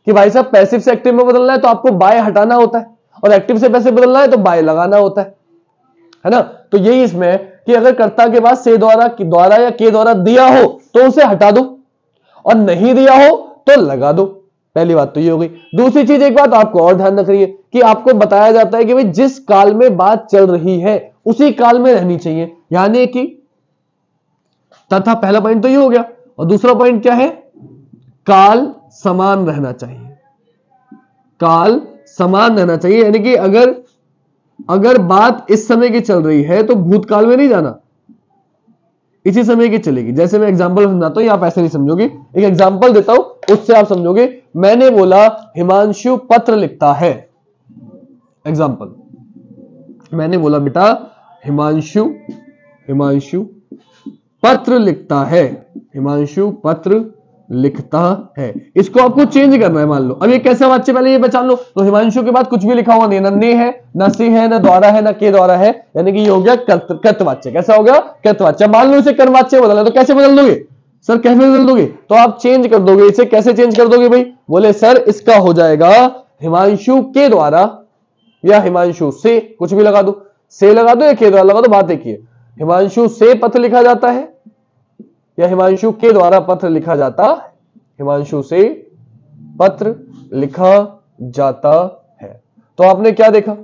कि भाई साहब पैसिव से एक्टिव में बदलना है तो आपको बाय हटाना होता है, और एक्टिव से पैसिव बदलना है तो बाय लगाना होता है ना। तो यही इसमें है कि अगर कर्ता के बाद से द्वारा या के द्वारा दिया हो तो उसे हटा दो, और नहीं दिया हो तो लगा दो। पहली बात तो ये हो गई। दूसरी चीज, एक बात आपको और ध्यान रखनी है कि आपको बताया जाता है कि भाई जिस काल में बात चल रही है उसी काल में रहनी चाहिए। यानी कि तथा, पहला पॉइंट तो ये हो गया। और दूसरा पॉइंट क्या है? काल समान रहना चाहिए। काल समान रहना चाहिए, यानी कि अगर बात इस समय की चल रही है तो भूतकाल में नहीं जाना, इसी समय की चलेगी। जैसे मैं एग्जांपल समझाता हूं, आप ऐसे नहीं समझोगे, एक एग्जांपल देता हूं, उससे आप समझोगे। मैंने बोला हिमांशु पत्र लिखता है। एग्जांपल, मैंने बोला बेटा हिमांशु पत्र लिखता है। हिमांशु पत्र लिखता है। इसको आपको चेंज करना है। मान लो अब ये कैसा वाच्य, पहले ये पहचान लो। तो हिमांशु के बाद कुछ भी लिखा हुआ नहीं, ना ने है, ना से है, ना द्वारा है, ना के द्वारा है, यानी कि ये हो गया कृतवाच्य। कैसा हो गया? कृतवाच्य। मान लो इसे कर्मवाच्य बदलना, तो कैसे बदल दोगे सर? कैसे बदल दोगे? तो आप चेंज कर दोगे इसे। कैसे चेंज कर दोगे भाई? बोले सर इसका हो जाएगा हिमांशु के द्वारा, या हिमांशु से, कुछ भी लगा दो, से लगा दो या के द्वारा लगा दो, बात एक ही है। हिमांशु से पत्र लिखा जाता है या हिमांशु के द्वारा पत्र लिखा जाता है? हिमांशु से पत्र लिखा जाता है। तो आपने क्या देखा?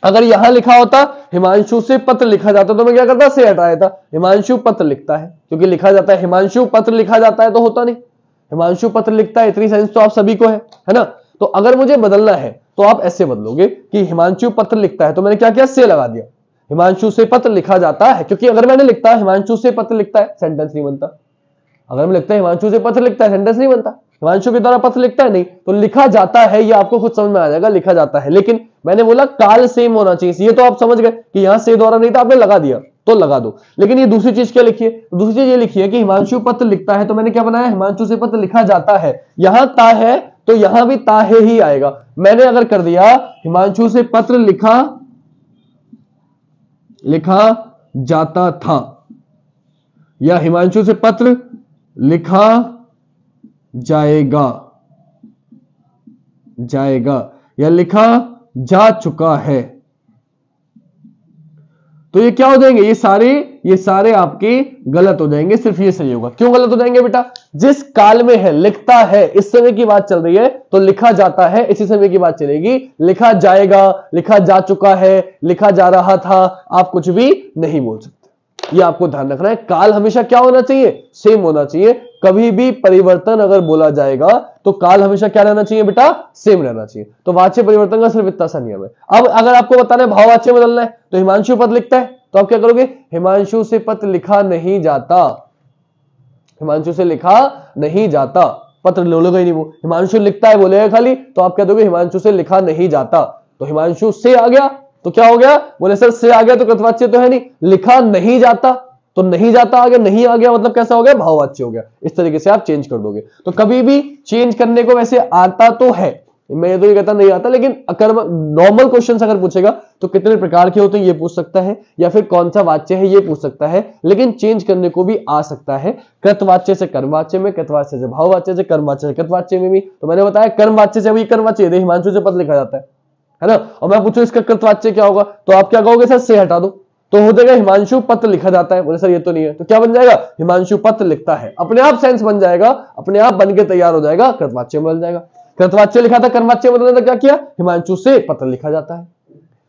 अगर यहां लिखा होता हिमांशु से पत्र लिखा जाता तो मैं क्या करता? से हटाया था। हिमांशु पत्र लिखता है, क्योंकि लिखा जाता है। हिमांशु पत्र लिखा जाता है तो होता नहीं, हिमांशु पत्र लिखता है, इतनी सेंस तो आप सभी को है ना? तो अगर मुझे बदलना है तो आप ऐसे बदलोगे कि हिमांशु पत्र लिखता है, तो मैंने क्या किया? से लगा दिया। हिमांशु से पत्र लिखा जाता है, क्योंकि अगर मैंने लिखता है हिमांशु से पत्र लिखता है, सेंटेंस नहीं बनता। अगर मैं लिखता है हिमांशु से पत्र लिखता है, सेंटेंस नहीं बनता। हिमांशु के द्वारा पत्र लिखता है, नहीं। तो लिखा जाता है, ये आपको खुद समझ में आ जाएगा, लिखा जाता है। लेकिन मैंने बोला काल सेम होना चाहिए, ये तो आप समझ गए कि यहां से द्वारा नहीं था, आपने लगा दिया तो लगा दो। लेकिन ये दूसरी चीज क्या लिखी है? दूसरी चीज ये लिखी है कि हिमांशु पत्र लिखता है, तो मैंने क्या बनाया? हिमांशु से पत्र लिखा जाता है। यहां ता है तो यहां भी ता है ही आएगा। मैंने अगर कर दिया हिमांशु से पत्र लिखा जाता था, या हिमांशु से पत्र लिखा जाएगा, या लिखा जा चुका है, तो ये क्या हो जाएंगे? ये सारे आपके गलत हो जाएंगे। सिर्फ ये सही होगा। क्यों गलत हो जाएंगे बेटा? जिस काल में है, लिखता है, इस समय की बात चल रही है, तो लिखा जाता है, इसी समय की बात चलेगी। लिखा जाएगा, लिखा जा चुका है, लिखा जा रहा था, आप कुछ भी नहीं बोल सकते। ये आपको ध्यान रखना है। काल हमेशा क्या होना चाहिए? सेम होना चाहिए। कभी भी परिवर्तन अगर बोला जाएगा तो काल हमेशा क्या रहना चाहिए बेटा? सेम रहना चाहिए। तो वाच्य परिवर्तन का सिर्फ इतना सा नियम है। अब अगर आपको बताना है भाववाच्य बदलना है, तो हिमांशु पत्र लिखता है, तो आप क्या करोगे? हिमांशु से पत्र लिखा नहीं जाता, हिमांशु से लिखा नहीं जाता, पत्र लोगे ही नहीं। वो हिमांशु लिखता है बोलेगा खाली, तो आप क्या दोगे? हिमांशु से लिखा नहीं जाता। तो हिमांशु से आ गया तो क्या हो गया? बोले सर से आ गया तो कृतवाच्य तो है नहीं, लिखा नहीं जाता तो नहीं जाता आ गया, नहीं आ गया मतलब कैसा हो गया? भाववाच्य हो गया। इस तरीके से आप चेंज कर दोगे। तो कभी भी चेंज करने को वैसे आता तो है, मैं तो ये कहता नहीं आता, लेकिन अगर नॉर्मल क्वेश्चन अगर पूछेगा तो कितने प्रकार के होते हैं ये पूछ सकता है, या फिर कौन सा वाच्य है ये पूछ सकता है। लेकिन चेंज करने को भी आ सकता है, कृतवाच्य से कर्मवाच्य में, कृतवाच्य से भाववाच्य से, कर्मवाच्य से कृतवाच्य में भी। तो मैंने बताया कर्मवाच्य से, अभी कर्मवाच्य हिमांशु से पद लिखा जाता है ना? और मैं पूछूं इसका कृतवाच्य क्या होगा, तो आप क्या कहोगे? सर से हटा दो, तो हो जाएगा हिमांशु पत्र लिखा जाता है। बोले सर ये तो नहीं है, तो क्या बन जाएगा? हिमांशु पत्र लिखता है। अपने आप सेंस बन जाएगा, अपने आप बन के तैयार हो जाएगा, कृतवाच्य बन जाएगा। कृतवाच्य लिखा था, कर्मवाच्य बदलने तो क्या किया? हिमांशु से पत्र लिखा जाता है।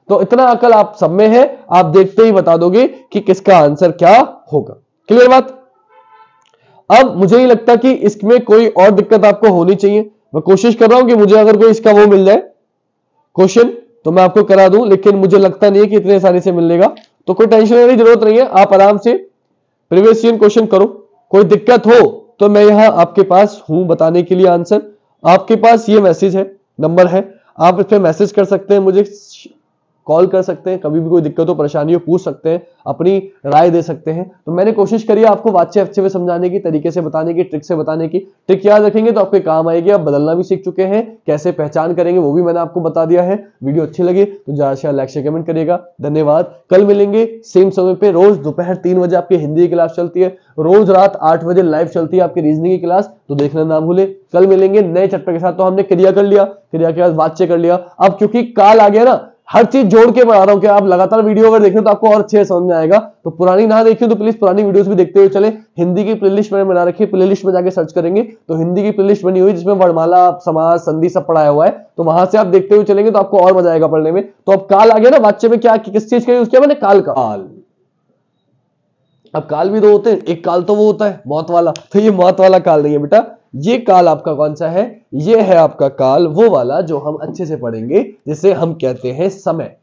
तो इतना अकल आप सब में है, आप देखते ही बता दोगे कि किसका आंसर क्या होगा। क्लियर बात? अब मुझे नहीं लगता कि इसमें कोई और दिक्कत आपको होनी चाहिए। मैं कोशिश कर रहा हूं कि मुझे अगर कोई इसका वो मिल जाए क्वेश्चन तो मैं आपको करा दूं, लेकिन मुझे लगता नहीं है कि इतने आसानी से मिलेगा। तो कोई टेंशन लेने की जरूरत नहीं है, आप आराम से प्रीवियस ईयर क्वेश्चन करो। कोई दिक्कत हो तो मैं यहां आपके पास हूं बताने के लिए आंसर। आपके पास ये मैसेज है, नंबर है, आप इस पे मैसेज कर सकते हैं, मुझे कॉल कर सकते हैं, कभी भी कोई दिक्कत हो परेशानी हो पूछ सकते हैं, अपनी राय दे सकते हैं। तो मैंने कोशिश करी है आपको वाच्य अच्छे में समझाने की, तरीके से बताने की, ट्रिक से बताने की। ट्रिक याद रखेंगे तो आपके काम आएगी। आप बदलना भी सीख चुके हैं, कैसे पहचान करेंगे वो भी मैंने आपको बता दिया है। वीडियो अच्छी लगी तो ज्यादा से लाइक शेयर कमेंट करिएगा। धन्यवाद। कल मिलेंगे सेम समय पे, रोज दोपहर 3 बजे आपकी हिंदी की क्लास चलती है, रोज रात 8 बजे लाइव चलती है आपकी रीजनिंग की क्लास, तो देखना ना भूले। कल मिलेंगे नए चैप्टर के साथ। तो हमने क्रिया कर लिया, क्रिया के बाद वाच्य कर लिया। अब क्योंकि काल आ गया ना, हर चीज जोड़ के बना रहा हूं कि आप लगातार वीडियो अगर देखें तो आपको और अच्छे से समझ में आएगा। तो पुरानी ना देखिए तो प्लीज पुरानी वीडियोस भी देखते हुए चले। हिंदी की प्लेलिस्ट मैंने बना रखी है, प्लेलिस्ट में जाके सर्च करेंगे तो हिंदी की प्लेलिस्ट बनी हुई जिसमें वर्णमाला, समास, संधि सब पढ़ाया हुआ है। तो वहां से आप देखते हुए चलेंगे तो आपको और मजा आएगा पढ़ने में। तो अब काल आ गया ना, वाच्य में क्या किस चीज का यूज किया मैंने? काल का। काल अब काल भी दो होते हैं, एक काल तो वो होता है मौत वाला, तो ये मौत वाला काल नहीं है बेटा, ये काल आपका कौन सा है, ये है आपका काल वो वाला जो हम अच्छे से पढ़ेंगे, जिसे हम कहते हैं समय,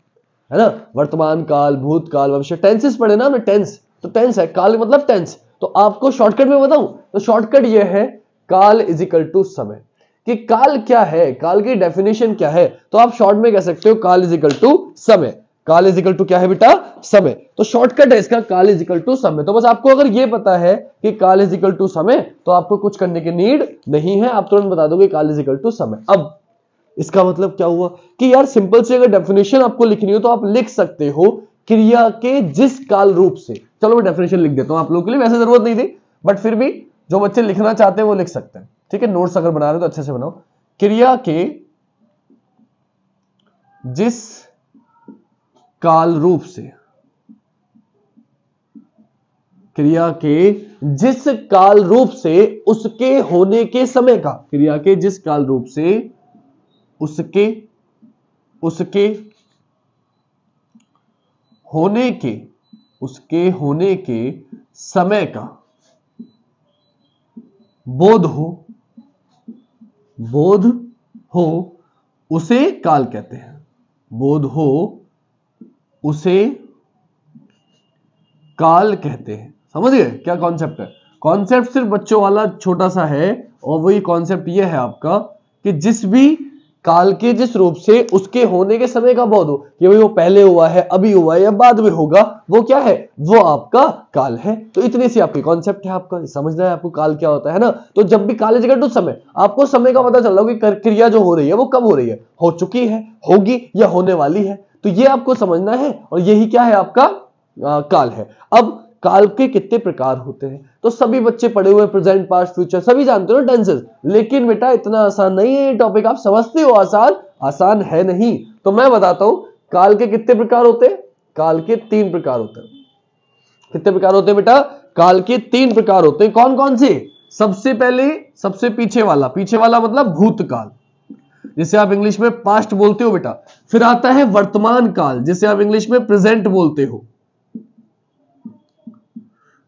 है ना। वर्तमान काल, भूतकाल, भविष्य, टेंसेस पढ़े ना हमने, टेंस, तो टेंस है, काल मतलब टेंस। तो आपको शॉर्टकट में बताऊं तो शॉर्टकट ये है, काल इज इक्वल टू समय। कि काल क्या है, काल की डेफिनेशन क्या है, तो आप शॉर्ट में कह सकते हो काल इज इक्वल टू समय। काल इज इक्वल टू क्या है बेटा, समय। तो शॉर्टकट है इसका काल इज इक्वल टू समय। तो बस आपको अगर ये पता है कि काल इज इक्वल टू समय, तो आपको कुछ करने की नीड नहीं है, आप तुरंत बता दोगे काल इज इक्वल टू समय। अब इसका मतलब क्या हुआ कि यार सिंपल से अगर डेफिनेशन आपको लिखनी हो तो आप लिख सकते हो क्रिया के जिस काल रूप से। चलो मैं डेफिनेशन लिख देता हूं आप लोगों के लिए, वैसे जरूरत नहीं थी बट फिर भी जो बच्चे लिखना चाहते हैं वो लिख सकते हैं, ठीक है। नोट्स अगर बना रहे हो तो अच्छे से बनाओ। क्रिया के जिस काल रूप से, क्रिया के जिस काल रूप से उसके होने के समय का, क्रिया के जिस काल रूप से उसके होने के समय का बोध हो उसे काल कहते हैं। बोध हो उसे काल कहते हैं। समझ गए क्या कॉन्सेप्ट है? कॉन्सेप्ट सिर्फ बच्चों वाला छोटा सा है, और वही कॉन्सेप्ट ये है आपका कि जिस भी काल के जिस रूप से उसके होने के समय का बोध हो, कि भाई वो पहले हुआ है, अभी हुआ है या बाद में होगा, वो क्या है, वो आपका काल है। तो इतनी सी आपकी कॉन्सेप्ट है, आपका समझना है आपको काल क्या होता है ना। तो जब भी काल इज इक्वल टू समय, आपको समय का पता चल रहा है कि क्रिया जो हो रही है वो कब हो रही है, हो चुकी है, होगी या होने वाली है, तो ये आपको समझना है, और यही क्या है आपका काल है। अब काल के कितने प्रकार होते हैं, तो सभी बच्चे पढ़े हुए, प्रेजेंट, पास्ट, फ्यूचर सभी जानते हो ना टेंसेस, लेकिन बेटा इतना आसान नहीं है ये टॉपिक, आप समझते हो आसान है नहीं। तो मैं बताता हूं काल के कितने प्रकार होते हैं। काल के 3 प्रकार होते हैं। कितने प्रकार होते हैं बेटा, काल के 3 प्रकार होते हैं। कौन कौन से? सबसे पहले सबसे पीछे वाला मतलब भूतकाल, जिसे आप इंग्लिश में पास्ट बोलते हो बेटा। फिर आता है वर्तमान काल, जिसे आप इंग्लिश में प्रेजेंट बोलते हो।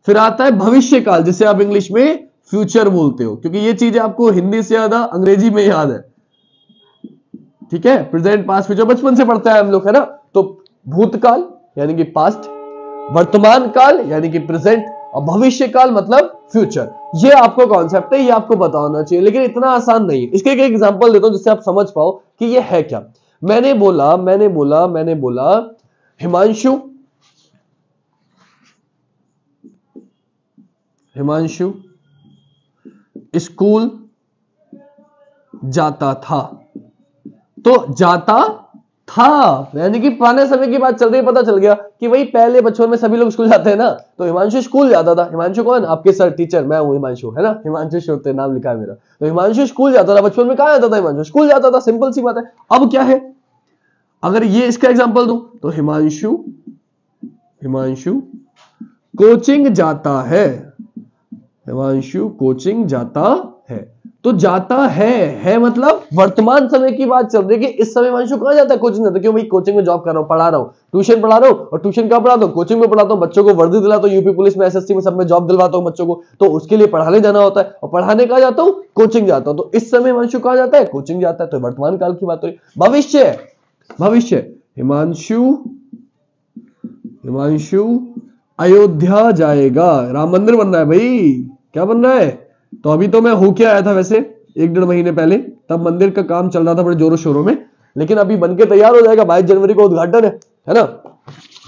फिर आता है भविष्य काल, जिसे आप इंग्लिश में फ्यूचर बोलते हो, क्योंकि ये चीजें आपको हिंदी से ज्यादा अंग्रेजी में याद है, ठीक है। प्रेजेंट, पास्ट, फ्यूचर बचपन से पढ़ता है हम लोग, है ना। तो भूतकाल यानी कि पास्ट, वर्तमान काल यानी कि प्रेजेंट, और भविष्य काल मतलब फ्यूचर। ये आपको कॉन्सेप्ट है, ये आपको पता होना चाहिए, लेकिन इतना आसान नहीं है। इसके एक एग्जांपल देता हूं जिससे आप समझ पाओ कि ये है क्या। मैंने बोला हिमांशु स्कूल जाता था। तो जाता था यानी कि पुराने समय की बात चल रही है, पता चल गया कि भाई पहले बचपन में सभी लोग स्कूल जाते हैं ना, तो हिमांशु स्कूल जाता था। हिमांशु कौन? आपके सर, टीचर, मैं हूं हिमांशु, है ना। हिमांशु श्रोते नाम लिखा है मेरा। तो हिमांशु स्कूल जाता था, बचपन में कहां जाता था हिमांशु? स्कूल जाता था, सिंपल सी बात है। अब क्या है, अगर ये इसका एग्जांपल दूं तो हिमांशु कोचिंग जाता है। हिमांशु कोचिंग जाता है। तो जाता है मतलब वर्तमान समय की बात चल रही है कि इस समय हिमांशु कहां जाता है? कोचिंग जाता है। क्यों भाई? कोचिंग में जॉब कर रहा हूं, पढ़ा रहा हूं, ट्यूशन पढ़ा रहा हूं, और ट्यूशन कहां पढ़ाता हूं? कोचिंग में पढ़ाता हूं। बच्चों को वर्दी दिलाता हूं, यूपी पुलिस में, एसएससी में, सब में जॉब दिलवाता हूं बच्चों को, तो उसके लिए पढ़ाने जाना होता है, और पढ़ाने कहां जाता हूं? कोचिंग जाता हूं। तो इस समय हिमांशु कहां जाता है? कोचिंग जाता है। तो वर्तमान काल की बात हो रही। भविष्य हिमांशु अयोध्या जाएगा। राम मंदिर बन रहा है भाई, क्या बन रहा है? तो अभी तो मैं होके आया था वैसे 1-1.5 महीने पहले, तब मंदिर का काम चल रहा था बड़े जोरों शोरों में, लेकिन अभी बनके तैयार हो जाएगा। 22 जनवरी को उद्घाटन है ना।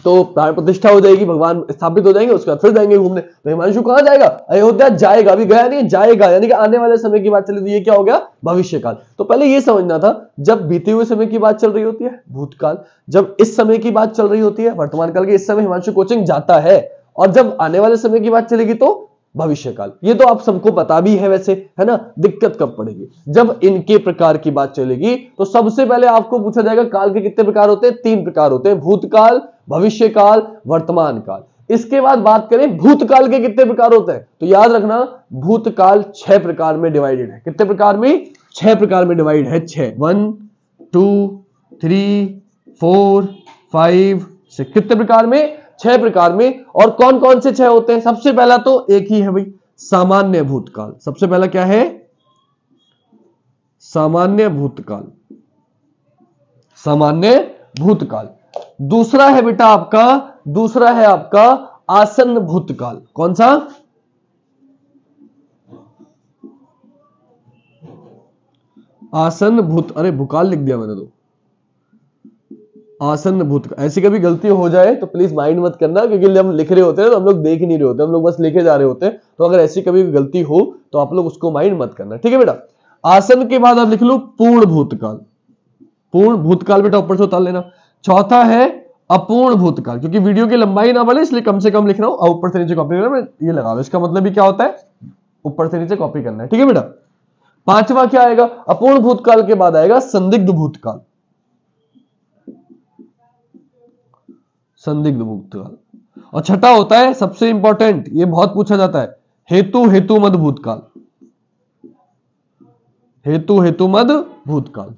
तो प्राण प्रतिष्ठा हो जाएगी, भगवान स्थापित हो जाएंगे, उसके बाद फिर जाएंगे घूमने। तो हिमांशु कहां जाएगा? अयोध्या जाएगा। अभी गया नहीं, जाएगा, यानी कि आने वाले समय की बात चली। तो ये क्या हो गया? भविष्य काल। तो पहले ये समझना था, जब बीते हुए समय की बात चल रही होती है भूतकाल, जब इस समय की बात चल रही होती है वर्तमान काल की, इस समय हिमांशु कोचिंग जाता है, और जब आने वाले समय की बात चलेगी तो भविष्य काल। ये तो आप सबको पता भी है वैसे, है ना। दिक्कत कब पड़ेगी? जब इनके प्रकार की बात चलेगी। तो सबसे पहले आपको पूछा जाएगा काल के कितने प्रकार होते हैं? 3 प्रकार होते हैं, भूतकाल, भविष्य काल, वर्तमान काल। इसके बाद बात करें भूतकाल के कितने प्रकार होते हैं, तो याद रखना भूतकाल 6 प्रकार में डिवाइडेड है। कितने प्रकार में? 6 प्रकार में डिवाइड है। 6, 1 2 3 4 5 6। कितने प्रकार में? 6 प्रकार में। और कौन कौन से 6 होते हैं? सबसे पहला तो एक ही है भाई, सामान्य भूतकाल। सबसे पहला क्या है? सामान्य भूतकाल, सामान्य भूतकाल। दूसरा है बेटा आपका, दूसरा है आपका आसन्न भूतकाल। कौन सा? आसन्न भूत, अरे भूकाल लिख दिया मैंने तो, आसन्न भूतकाल। ऐसी कभी गलती हो जाए तो प्लीज माइंड मत करना, क्योंकि हम लिख रहे होते हैं तो हम लोग देख नहीं रहे होते, हम लोग बस लिखे जा रहे होते हैं। तो अगर ऐसी कभी गलती हो तो आप लोग उसको माइंड मत करना, ठीक है बेटा। आसन्न के बाद आप लिख लो पूर्ण भूतकाल। पूर्ण भूतकाल बेटा ऊपर से उतार लेना। चौथा है अपूर्ण भूतकाल, क्योंकि वीडियो की लंबाई ना बढ़े इसलिए कम से कम लिख रहा हूं। ऊपर से नीचे कॉपी करना, मैं ये लगा लो, इसका मतलब भी क्या होता है? ऊपर से नीचे कॉपी करना है, ठीक है बेटा। पांचवा क्या आएगा? अपूर्ण भूतकाल के बाद आएगा संदिग्ध भूतकाल। संदिग्ध भूतकाल। और छठा होता है सबसे इंपॉर्टेंट, ये बहुत पूछा जाता है, हेतु मद भूतकाल।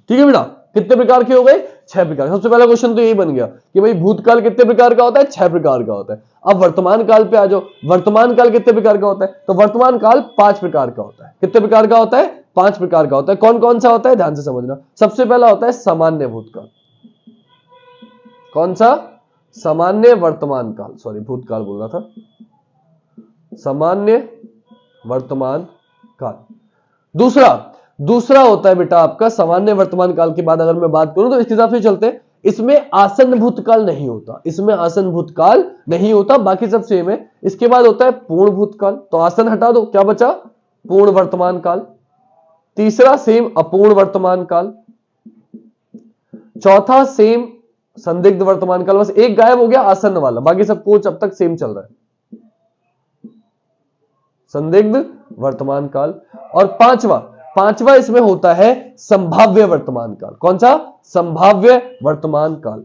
ठीक है बेटा। कितने प्रकार के हो गए? 6 प्रकार। सबसे पहला क्वेश्चन तो यही बन गया कि भाई भूतकाल कितने प्रकार का होता है? 6 प्रकार का होता है। अब वर्तमान काल पे आ जाओ, वर्तमान काल कितने प्रकार का होता है? तो वर्तमान काल 5 प्रकार का होता है। कितने प्रकार का होता है? 5 प्रकार का होता है। कौन कौन सा होता है? ध्यान से समझना। सबसे पहला होता है सामान्य भूतकाल। कौन सा? सामान्य वर्तमान काल, सॉरी भूतकाल बोल रहा था, सामान्य वर्तमान काल। दूसरा होता है बेटा आपका सामान्य वर्तमान काल के बाद अगर मैं बात करूं तो इसके हिसाब से चलते हैं, इसमें आसन्न भूतकाल नहीं होता, इसमें आसन्न भूतकाल नहीं होता, बाकी सब सेम है। इसके बाद होता है पूर्ण भूतकाल, तो आसन्न हटा दो, क्या बचा? पूर्ण वर्तमान काल। तीसरा सेम अपूर्ण वर्तमान काल। चौथा सेम संदिग्ध वर्तमान काल। बस एक गायब हो गया आसन्न वाला, बाकी सब कुछ अब तक सेम चल रहा है, संदिग्ध वर्तमान काल। और पांचवा इसमें होता है संभाव्य वर्तमान काल। कौन सा? संभाव्य वर्तमान काल।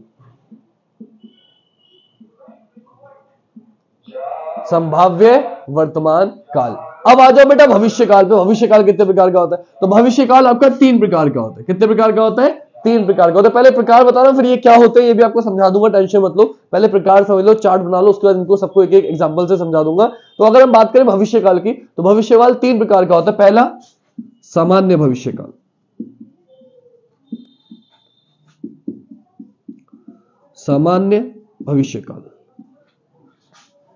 संभाव्य वर्तमान काल। अब आ जाओ बेटा भविष्य काल पे। भविष्य काल कितने प्रकार का होता है? तो भविष्य काल आपका 3 प्रकार का होता है। कितने प्रकार का होता है? 3 प्रकार का होता है। पहले प्रकार बता रहा हूं, फिर ये क्या होते हैं ये भी आपको समझा दूंगा, टेंशन मत लो। पहले प्रकार समझ लो, चार्ट बना लो, उसके बाद इनको सबको एक एक एग्जांपल से समझा दूंगा। तो अगर हम बात करें भविष्य काल की, तो भविष्य काल 3 प्रकार का होता है। पहला सामान्य भविष्य काल, सामान्य भविष्य काल।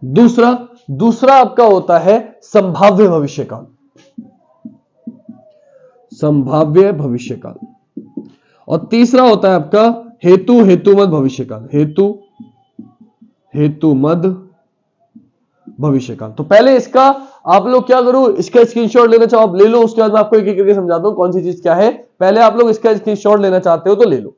दूसरा आपका होता है संभाव्य भविष्य काल, संभाव्य भविष्य काल। और तीसरा होता है आपका हेतुमद भविष्य काल, हेतुमद भविष्य काल। तो पहले इसका आप लोग क्या करो, इसका स्क्रीनशॉट लेना चाहो आप ले लो, उसके बाद मैं आपको एक एक करके समझाता हूं कौन सी चीज क्या है। पहले आप लोग इसका स्क्रीनशॉट लेना चाहते हो तो ले लो।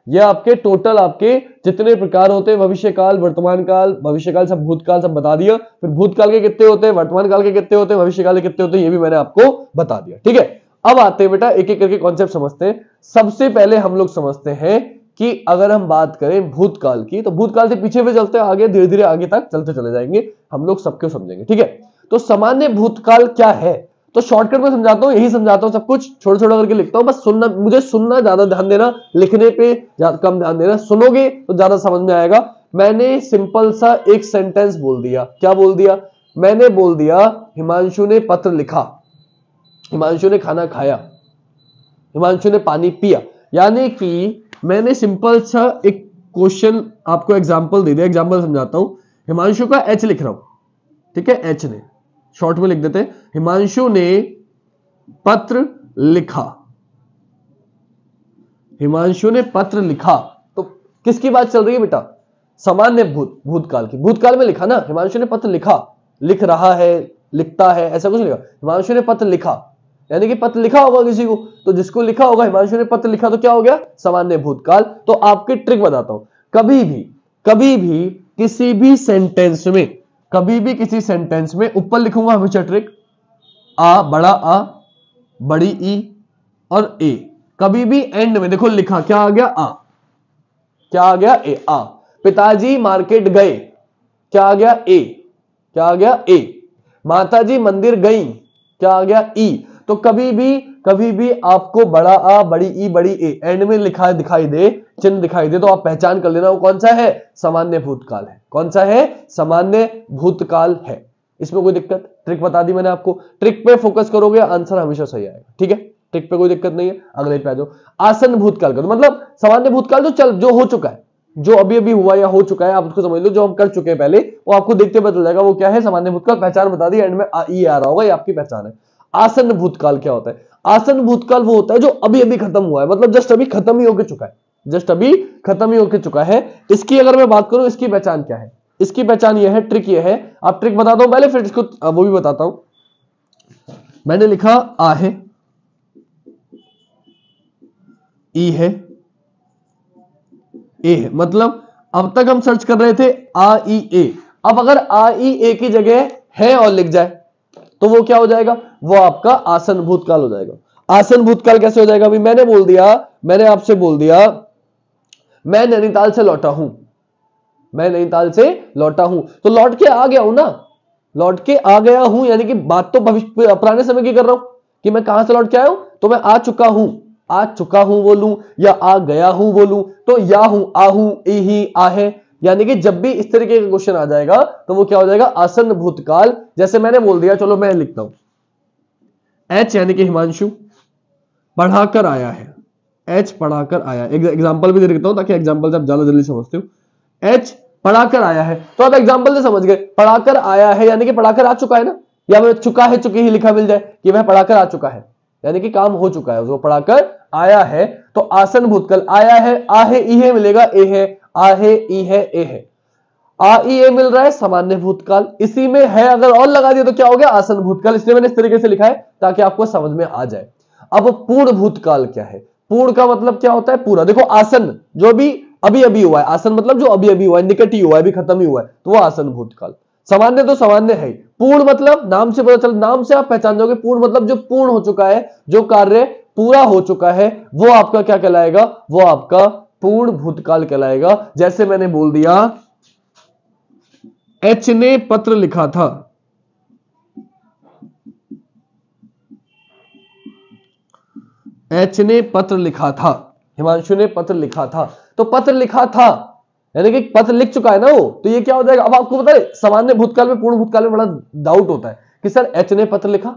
ये आपके टोटल आपके जितने प्रकार होते हैं, भविष्य काल, वर्तमान काल, भविष्य काल, सब भूतकाल सब बता दिया। फिर भूतकाल के कितने होते हैं, वर्तमान काल के कितने होते हैं, भविष्य काल के कितने होते हैं, ये भी मैंने आपको बता दिया। ठीक है, अब आते हैं बेटा एक एक करके कॉन्सेप्ट समझते हैं। सबसे पहले हम लोग समझते हैं कि अगर हम बात करें भूतकाल की, तो भूतकाल से पीछे पे चलते हैं, आगे धीरे धीरे आगे तक चलते चले जाएंगे, हम लोग सबको समझेंगे। ठीक है, तो सामान्य भूतकाल क्या है, तो शॉर्टकट में समझाता हूं, यही समझाता हूं, सब कुछ छोटा छोटा करके लिखता हूं, बस सुनना, मुझे सुनना ज्यादा ध्यान देना, लिखने पे कम ध्यान देना। सुनोगे तो ज्यादा समझ में आएगा। मैंने सिंपल सा एक सेंटेंस बोल दिया। क्या बोल दिया? मैंने बोल दिया हिमांशु ने पत्र लिखा, हिमांशु ने खाना खाया, हिमांशु ने पानी पिया। यानी कि मैंने सिंपल सा एक क्वेश्चन आपको एग्जांपल दे दिया। एग्जांपल समझाता हूं। हिमांशु का एच लिख रहा हूं, ठीक है, एच ने शॉर्ट में लिख देते हैं। हिमांशु ने पत्र लिखा, हिमांशु ने पत्र लिखा। तो किसकी बात चल रही है बेटा? सामान्य भूतकाल की। भूतकाल में लिखा ना, हिमांशु ने पत्र लिखा, लिख रहा है, लिखता है, ऐसा कुछ लिखा। हिमांशु ने पत्र लिखा यानी कि पत्र लिखा होगा किसी को, तो जिसको लिखा होगा, हिमांशु ने पत्र लिखा, तो क्या हो गया? सामान्य भूतकाल। तो आपकी ट्रिक बताता हूं, कभी भी किसी भी सेंटेंस में, कभी भी किसी सेंटेंस में ऊपर लिखूंगा हमेशा ट्रिक, आ, बड़ा आ, बड़ी ई और ए। कभी भी एंड में देखो लिखा, क्या आ गया? आ। क्या आ गया? ए। आ। पिताजी मार्केट गए, क्या आ गया? ए। क्या आ गया? ए। माताजी मंदिर गई, क्या आ गया? ई। तो कभी भी आपको बड़ा आ, बड़ी ई, बड़ी ए एंड में लिखा दिखाई दे, चिन्ह दिखाई दे तो आप पहचान कर लेना वो कौन सा है, सामान्य भूतकाल है। कौन सा है, सामान्य भूतकाल है। इसमें कोई दिक्कत, ट्रिक बता दी मैंने आपको, ट्रिक पे फोकस करोगे आंसर हमेशा सही आएगा, ठीक है। ट्रिक पे कोई दिक्कत नहीं है। अगले पे आ जाओ, आसन्न भूतकाल का मतलब सामान्य भूतकाल जो हो चुका है, जो अभी अभी हुआ या हो चुका है, आप उसको समझ लो, जो हम कर चुके हैं पहले, वो आपको देखते पता चल जाएगा वो क्या है, सामान्य भूतकाल। पहचान बता दी, एंड में ई आ रहा होगा, ये आपकी पहचान है। आसन्न भूतकाल क्या होता है, आसन्न भूतकाल वो होता है जो अभी अभी खत्म हुआ है, मतलब जस्ट अभी खत्म ही होकर चुका है, जस्ट अभी खत्म ही होकर चुका है। इसकी अगर मैं बात करूं, इसकी पहचान क्या है, इसकी पहचान ये है, ट्रिक ये है, आप ट्रिक बताता हूं पहले, फिर इसको वो भी बताता हूं। मैंने लिखा आ है, ई है, ए है, मतलब अब तक हम सर्च कर रहे थे आ ई ए। अब अगर आ ई ए की जगह है और लिख जाए तो वो क्या हो जाएगा, वो आपका आसन्न भूतकाल हो जाएगा। आसन्न भूतकाल कैसे हो जाएगा, अभी मैंने बोल दिया, मैंने आपसे बोल दिया मैं नैनीताल से लौटा हूं, मैं नैनीताल से लौटा हूं, तो लौट के आ गया हूं ना, लौट के आ गया हूं, यानी कि बात तो भविष्य पुराने समय की कर रहा हूं कि मैं कहां से लौट के आया हूं, तो मैं आ चुका हूं बोलूं या आ गया हूं बोलूं, तो या हूं, आहूं, इही, आहे, यानी कि जब भी इस तरीके का क्वेश्चन आ जाएगा तो वो क्या हो जाएगा, आसन्न भूतकाल। जैसे मैंने बोल दिया, चलो मैं लिखता हूं, एच यानी कि हिमांशु पढ़ाकर आया है, एच पढ़ाकर आया, एग्जाम्पल भी दे देता हूं ताकि एग्जाम्पल आप ज्यादा जल्दी समझते हो। एच पढ़ाकर आया है, तो आप एग्जाम्पल से समझ गए, पढ़ाकर आया है यानी कि पढ़ाकर आ चुका है ना, या मैं चुका है चुकी ही लिखा मिल जाए कि वह पढ़ाकर आ चुका है, यानी कि काम हो चुका है, उसको पढ़ाकर आया है, तो आसन्न भूतकाल। आया है, आ है, ई है मिलेगा, ए है, आ है, ई है, ए है, आ ई ए मिल रहा है, सामान्य भूतकाल। इसी में है अगर और लगा दिया तो क्या हो गया, आसन्न भूतकाल। इसलिए मैंने इस तरीके से लिखा है ताकि आपको समझ में आ जाए। अब पूर्ण भूतकाल क्या है, पूर्ण का मतलब क्या होता है, पूरा। देखो आसन्न जो भी अभी अभी हुआ है, आसन्न मतलब जो अभी अभी हुआ है, निकट ही हुआ है, अभी खत्म ही हुआ है, तो वो आसन्न भूतकाल। सामान्य तो सामान्य है, पूर्ण मतलब नाम से पता चल, नाम से आप पहचान जाओगे, पूर्ण मतलब जो पूर्ण हो चुका है, जो कार्य पूरा हो चुका है, वो आपका क्या कहलाएगा, वो आपका पूर्ण भूतकाल कहलाएगा। जैसे मैंने बोल दिया एच ने पत्र लिखा था, एच ने पत्र लिखा था, हिमांशु ने पत्र लिखा था, तो पत्र लिखा था यानी कि पत्र लिख चुका है ना वो, तो ये क्या हो जाएगा। अब आपको पता है सामान्य भूतकाल में, पूर्ण भूतकाल में बड़ा डाउट होता है कि सर एच ने पत्र लिखा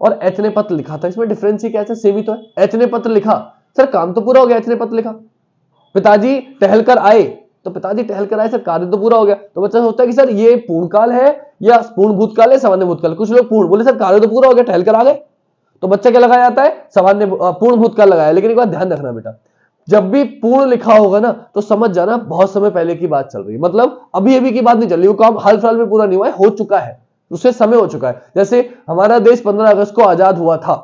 और एच ने पत्र लिखा था, इसमें डिफरेंस ही क्या है, सेम ही तो है। एच ने पत्र लिखा, सर काम तो पूरा हो गया, एच ने पत्र लिखा। पिताजी टहलकर आए, तो पिताजी टहलकर आए, सर कार्य तो पूरा हो गया। तो बच्चा सोचता है कि सर ये पूर्णकाल है या पूर्ण भूतकाल है, सामान्य भूतकाल। कुछ लोग पूर्ण बोले, सर कार्य तो पूरा हो गया, टहलकर आ गए, तो बच्चा क्या लगाया जाता है, सामान्य पूर्ण भूतकाल लगाया। लेकिन एक बात ध्यान रखना बेटा, जब भी पूर्ण लिखा होगा ना तो समझ जाना बहुत समय पहले की बात चल रही है, मतलब अभी अभी की बात नहीं चल रही, वो काम हाल फिलहाल में पूरा नहीं हुआ है, हो चुका है, उससे समय हो चुका है। जैसे हमारा देश 15 अगस्त को आजाद हुआ था,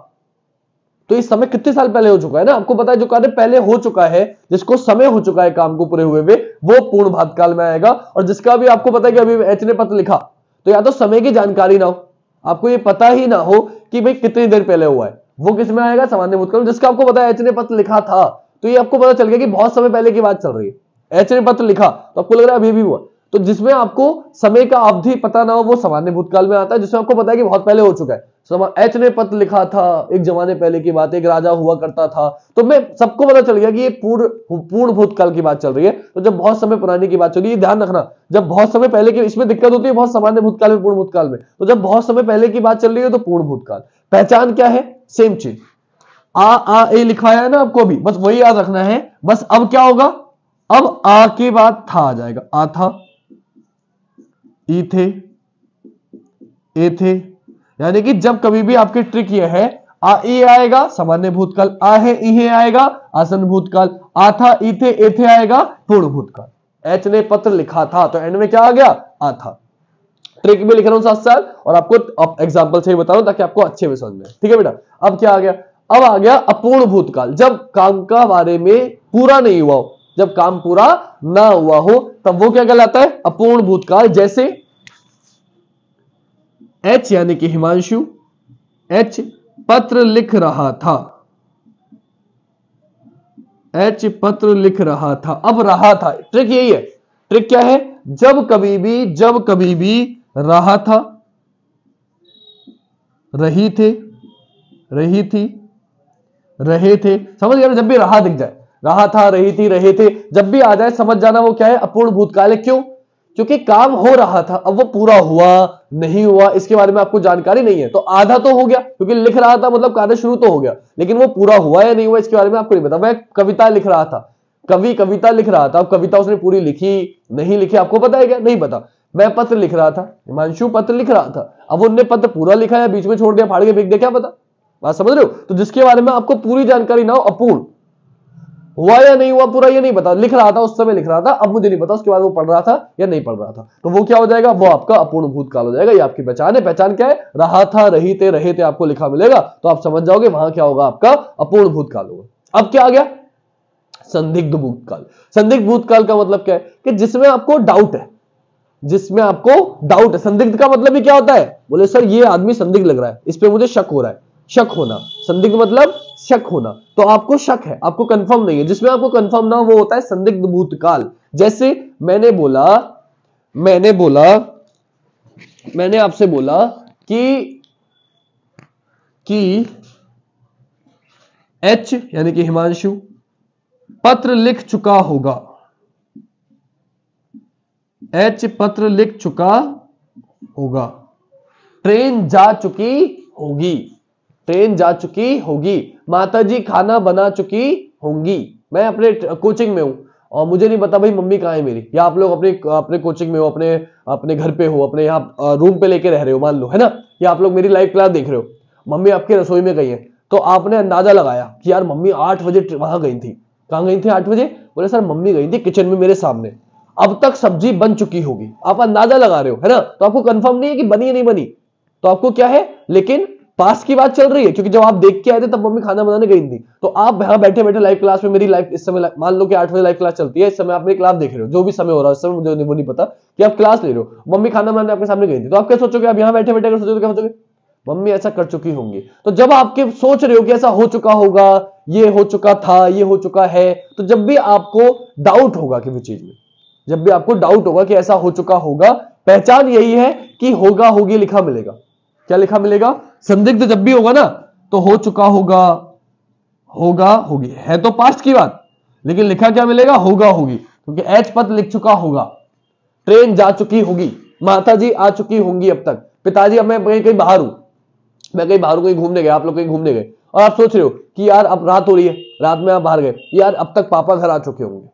तो इस समय कितने साल पहले हो चुका है ना, आपको पता है जो कार्य पहले हो चुका है, जिसको समय हो चुका है काम को पूरे हुए वो पूर्ण भूतकाल में आएगा। और जिसका भी आपको पता है कि अभी एच ने पत्र लिखा, तो या तो समय की जानकारी ना हो, आपको ये पता ही ना हो कि भाई कितनी देर पहले हुआ है, वो किस में आएगा, सामान्य भूतकाल। जिसका आपको पता है एच ने पत्र लिखा था, तो ये आपको पता चल गया कि बहुत समय पहले की बात चल रही है। एच ने पत्र लिखा तो आपको लग रहा है अभी भी हुआ, तो जिसमें आपको समय का अवधि पता ना हो वो सामान्य भूतकाल में आता है। जिसमें आपको पता है कि बहुत पहले हो चुका है, एच ने पत्र लिखा था, एक जमाने पहले की बात, एक राजा हुआ करता था, तो मैं सबको पता चल गया कि ये पूर्ण भूतकाल की बात चल रही है। तो जब बहुत समय पुरानी की बात चल रही है, ध्यान रखना, जब बहुत समय पहले की, इसमें दिक्कत होती है बहुत सामान्य भूतकाल में, पूर्ण भूतकाल में। तो जब बहुत समय पहले की बात चल रही है तो पूर्ण भूतकाल। पहचान क्या है, सेम चीज, आ ए लिखवाया है ना आपको अभी, बस वही याद रखना है। बस अब क्या होगा, अब आ के बाद था आ जाएगा, आ था, ई थे, ए थे, यानी कि जब कभी भी आपकी ट्रिक ये है, आ ई आएगा सामान्य भूतकाल, आ है ई है आएगा आसन्न भूतकाल, आ था ई थे ए थे आएगा पूर्ण भूतकाल। एच ने पत्र लिखा था, तो एंड में क्या आ गया, आ था। ट्रिक भी लिख रहा हूं साथ साथ, और आपको एग्जांपल से ही बता रहा हूं ताकि आपको अच्छे में समझ में, ठीक है बेटा। अब क्या आ गया, अब आ गया अपूर्ण भूतकाल, जब काम का बारे में पूरा नहीं हुआ हो, जब काम पूरा ना हुआ हो, तब वो क्या कहलाता है, अपूर्ण भूतकाल। जैसे एच यानी कि हिमांशु, एच पत्र लिख रहा था, एच पत्र लिख रहा था। अब रहा था, ट्रिक यही है, ट्रिक क्या है, जब कभी भी रहा था, रही थे, रही थी, रहे थे, समझ गया, जब भी रहा दिख जाए, रहा था, रही थी, रहे थे, जब भी आ जाए समझ जाना वो क्या है, अपूर्ण भूतकाल है। क्यों? क्योंकि काम हो रहा था, अब वो पूरा हुआ नहीं हुआ इसके बारे में आपको जानकारी नहीं है, तो आधा तो हो गया, क्योंकि लिख रहा था मतलब कार्य शुरू तो हो गया, लेकिन वो पूरा हुआ या नहीं हुआ इसके बारे में आपको नहीं पता। मैं कविता लिख रहा था, कवि कविता लिख रहा था, अब कविता उसने पूरी लिखी नहीं लिखी आपको पता है क्या? नहीं पता। मैं पत्र लिख रहा था, हिमांशु पत्र लिख रहा था, अब उनने पत्र पूरा लिखा या बीच में छोड़ दिया, फाड़ के फेंक दिया, क्या पता। बात समझ रहे हो? तो जिसके बारे में आपको पूरी जानकारी ना हो, अपूर्ण हुआ या नहीं हुआ पूरा ये नहीं पता, लिख रहा था उस समय लिख रहा था, अब मुझे नहीं पता उसके बाद वो पढ़ रहा था या नहीं पढ़ रहा था, तो वो क्या हो जाएगा, वो आपका अपूर्ण भूतकाल हो जाएगा। ये आपकी पहचान है। पहचान क्या है? रहा था, रही थे, रहे थे आपको लिखा मिलेगा, तो आप समझ जाओगे वहां क्या होगा, आपका अपूर्ण भूतकाल होगा। अब क्या आ गया? संदिग्ध भूतकाल। संदिग्ध भूतकाल का मतलब क्या है कि जिसमें आपको डाउट है, जिसमें आपको डाउट है। संदिग्ध का मतलब ही क्या होता है? बोले सर ये आदमी संदिग्ध लग रहा है, इस पे मुझे शक हो रहा है। शक होना, संदिग्ध मतलब शक होना, तो आपको शक है, आपको कंफर्म नहीं है। जिसमें आपको कंफर्म ना हो वो होता है संदिग्ध भूतकाल। जैसे मैंने आपसे बोला कि एच यानी कि हिमांशु पत्र लिख चुका होगा, एच पत्र लिख चुका होगा, ट्रेन जा चुकी होगी, ट्रेन जा चुकी होगी, माताजी खाना बना चुकी होंगी। मैं अपने कोचिंग में हूं और मुझे नहीं पता भाई मम्मी कहां है मेरी, या आप लोग अपने कोचिंग में हो, अपने घर पे हो, अपने यहाँ रूम पे लेके रह रहे हो मान लो, है ना, या आप लोग मेरी लाइव क्लास देख रहे हो, मम्मी आपकी रसोई में गई है, तो आपने अंदाजा लगाया कि यार मम्मी 8 बजे वहां गई थी। कहां गई थी 8 बजे? बोले सर मम्मी गई थी किचन में मेरे सामने, अब तक सब्जी बन चुकी होगी। आप अंदाजा लगा रहे हो, है ना, तो आपको कंफर्म नहीं है कि बनी या नहीं बनी, तो आपको क्या है, लेकिन पास की बात चल रही है, क्योंकि जब आप देख के आए थे तब मम्मी खाना बनाने गई थी। तो आप यहां बैठे बैठे लाइव क्लास में, मेरी लाइव इस समय मान लो कि 8 बजे लाइव क्लास चलती है, इस समय आप मेरी क्लास देख रहे हो, जो भी समय हो रहा है इस समय मुझे वो नहीं पता कि आप क्लास ले रहे हो, मम्मी खाना बनाने आपके सामने गई थी, तो आप क्या सोचोगे? आप यहां बैठे बैठे अगर सोचोगे, क्या सोचोगे? मम्मी ऐसा कर चुकी होंगी। तो जब आपके सोच रहे हो कि ऐसा हो चुका होगा, ये हो चुका था, ये हो चुका है, तो जब भी आपको डाउट होगा किसी चीज में, जब भी आपको डाउट होगा कि ऐसा हो चुका होगा, पहचान यही है कि होगा होगी लिखा मिलेगा। क्या लिखा मिलेगा? संदिग्ध जब भी होगा ना तो हो चुका होगा, होगा होगी, है तो पास्ट की बात, लेकिन लिखा क्या मिलेगा? होगा होगी, क्योंकि एच पत्र लिख चुका होगा, ट्रेन जा चुकी होगी, माताजी आ चुकी होंगी अब तक, पिताजी, अब मैं कहीं बाहर हूं, मैं कहीं बाहर कहीं घूमने गए, आप लोग कहीं घूमने गए और आप सोच रहे हो कि यार अब रात हो रही है, रात में आप बाहर गए, यार अब तक पापा घर आ चुके होंगे,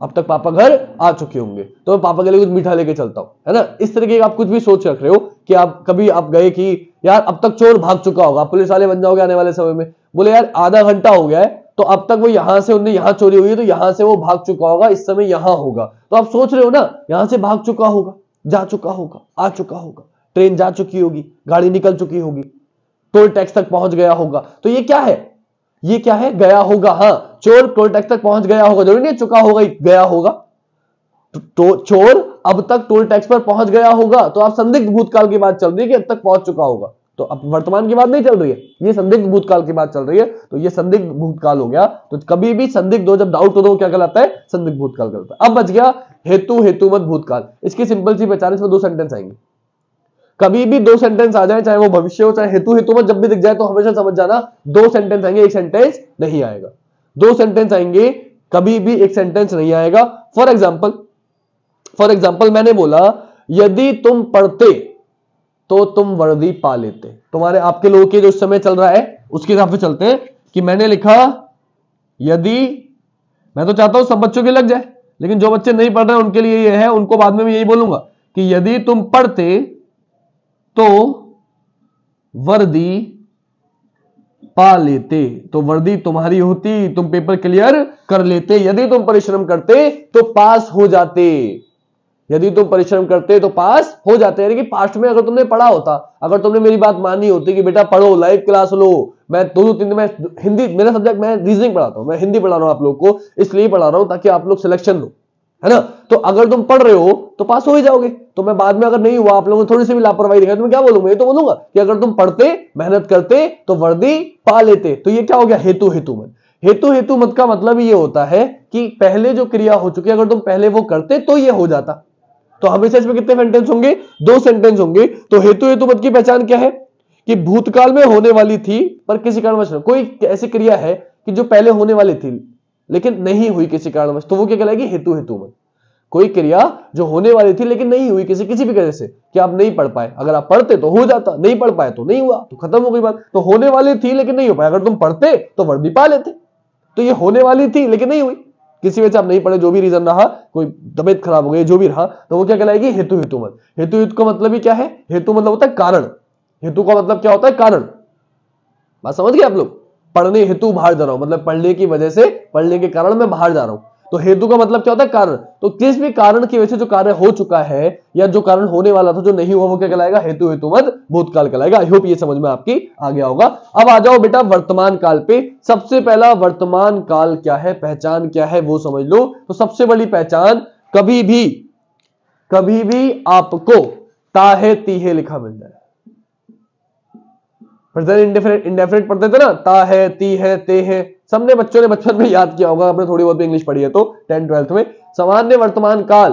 अब तक पापा घर आ चुके होंगे, तो मैं पापा के लिए कुछ मीठा लेके चलता हूं, है ना। इस तरीके का आप कुछ भी सोच रख रहे हो कि आप कभी आप गए कि यार अब तक चोर भाग चुका होगा, पुलिस वाले बन जाओगे आने वाले समय में, बोले यार आधा घंटा हो गया है तो अब तक वो यहां से, उनने यहां चोरी हुई है तो यहां से वो भाग चुका होगा, इस समय यहां होगा, तो आप सोच रहे हो ना, यहां से भाग चुका होगा, जा चुका होगा, आ चुका होगा, ट्रेन जा चुकी होगी, गाड़ी निकल चुकी होगी, टोल टैक्स तक पहुंच गया होगा। तो ये क्या है? ये क्या है? गया होगा। हाँ, चोर टोल टैक्स तक पहुंच गया होगा, जरूरी नहीं चुका होगा, गया होगा। तो चोर अब तक टोल टैक्स पर पहुंच गया होगा, तो आप संदिग्ध भूतकाल की बात चल रही है कि अब तक पहुंच चुका होगा, तो अब वर्तमान की बात नहीं चल रही है, ये संदिग्ध भूतकाल की बात चल रही है, तो ये संदिग्ध भूतकाल हो गया। तो कभी भी संदिग्ध हो, जब डाउट हो तो क्या कहलाता है? संदिग्ध भूतकाल कहलाता है। अब बच गया हेतु हेतुमत भूतकाल। इसकी सिंपल सी पहचान, इसमें 2 सेंटेंस आएंगे, कभी भी 2 सेंटेंस आ जाए, चाहे वो भविष्य हो चाहे हेतु हेतुमत, जब भी दिख जाए तो हमेशा समझ जाना 2 सेंटेंस आएंगे, एक सेंटेंस नहीं आएगा। 2 सेंटेंस आएंगे, कभी भी एक सेंटेंस नहीं आएगा। फॉर एग्जाम्पल मैंने बोला यदि तुम पढ़ते तो तुम वर्दी पा लेते। तुम्हारे आपके लोगों के जो समय चल रहा है उसके हिसाब से चलते हैं कि मैंने लिखा यदि, मैं तो चाहता हूं सब बच्चों के लग जाए, लेकिन जो बच्चे नहीं पढ़ रहे हैं उनके लिए ये है, उनको बाद में भी यही बोलूंगा कि यदि तुम पढ़ते तो वर्दी पा लेते, तो वर्दी तुम्हारी होती, तुम पेपर क्लियर कर लेते। यदि तुम परिश्रम करते तो पास हो जाते, यदि तुम परिश्रम करते तो पास हो जाते। यानी कि पास्ट में अगर तुमने पढ़ा होता, अगर तुमने मेरी बात मानी होती कि बेटा पढ़ो, लाइव क्लास लो, मैं 2-3 दिन में हिंदी, मेरा सब्जेक्ट मैं रीजनिंग पढ़ाता हूं, मैं हिंदी पढ़ा रहा हूं आप लोग को, इसलिए पढ़ा रहा हूं ताकि आप लोग सिलेक्शन लो, है ना। तो अगर तुम पढ़ रहे हो तो पास हो ही जाओगे। तो मैं बाद में अगर नहीं हुआ, आप लोगों ने थोड़ी सी भी लापरवाही दिखाई, तो मैं क्या बोलूंगा? ये तो बोलूंगा कि अगर तुम पढ़ते, मेहनत करते तो वर्दी पा लेते। तो ये क्या हो गया? हेतु हेतुमत। हेतु हेतुमत का मतलब ये होता है कि पहले जो क्रिया हो चुकी है, अगर तुम पहले वो करते तो ये हो जाता। तो हमेशा इसमें कितने सेंटेंस होंगे? 2 सेंटेंस होंगे। तो हेतु हेतुमत की पहचान क्या है? कि भूतकाल में होने वाली थी पर किसी कारणवश कोई ऐसी क्रिया है कि जो पहले होने वाली थी, लेकिन नहीं हुई किसी कारणवश, तो वो क्या कहलाएगी? हेतु हेतुमत। कोई क्रिया जो होने वाली थी लेकिन नहीं हुई किसी भी वजह से, कि आप नहीं पढ़ पाए, अगर आप पढ़ते तो हो जाता, नहीं पढ़ पाए तो नहीं हुआ, तो खत्म हो गई बात। तो होने वाली थी लेकिन नहीं हो पाया, अगर तुम पढ़ते तो वर्दी पा लेते। तो ये होने वाली थी लेकिन नहीं हुई, किसी वजह से आप नहीं पढ़े, जो भी रीजन रहा, कोई तबियत खराब हो गई, जो भी रहा, तो वो क्या कहलाएगी? हेतु हेतुमत। हेतु हेतु का मतलब ही क्या है? हेतु मतलब होता है कारण। हेतु का मतलब क्या होता है? कारण। बात समझ गए आप लोग? पढ़ने हेतु बाहर जा रहा हूं, मतलब पढ़ने की वजह से, पढ़ने के कारण मैं बाहर जा रहा हूं। तो हेतु का मतलब क्या होता है? कारण। तो किस भी कारण की वजह से जो कार्य हो चुका है या जो कारण होने वाला था जो नहीं हुआ, वो क्या कहलाएगा? हेतु हेतुमत भूतकाल कहलाएगा। आई होप ये समझ में आपकी आ गया होगा। अब आ जाओ बेटा वर्तमान काल पे। सबसे पहला वर्तमान काल क्या है, पहचान क्या है वो समझ लो। तो सबसे बड़ी पहचान, कभी भी आपको ताहे तीहे लिखा मिल जाए। प्रेजेंट इंडेफिनिट पढ़ते थे ना, ता है, ती है, ते है, सबने बच्चों ने बचपन में याद किया होगा, आपने थोड़ी बहुत इंग्लिश पढ़ी है तो 10th 12th में। सामान्य वर्तमान काल,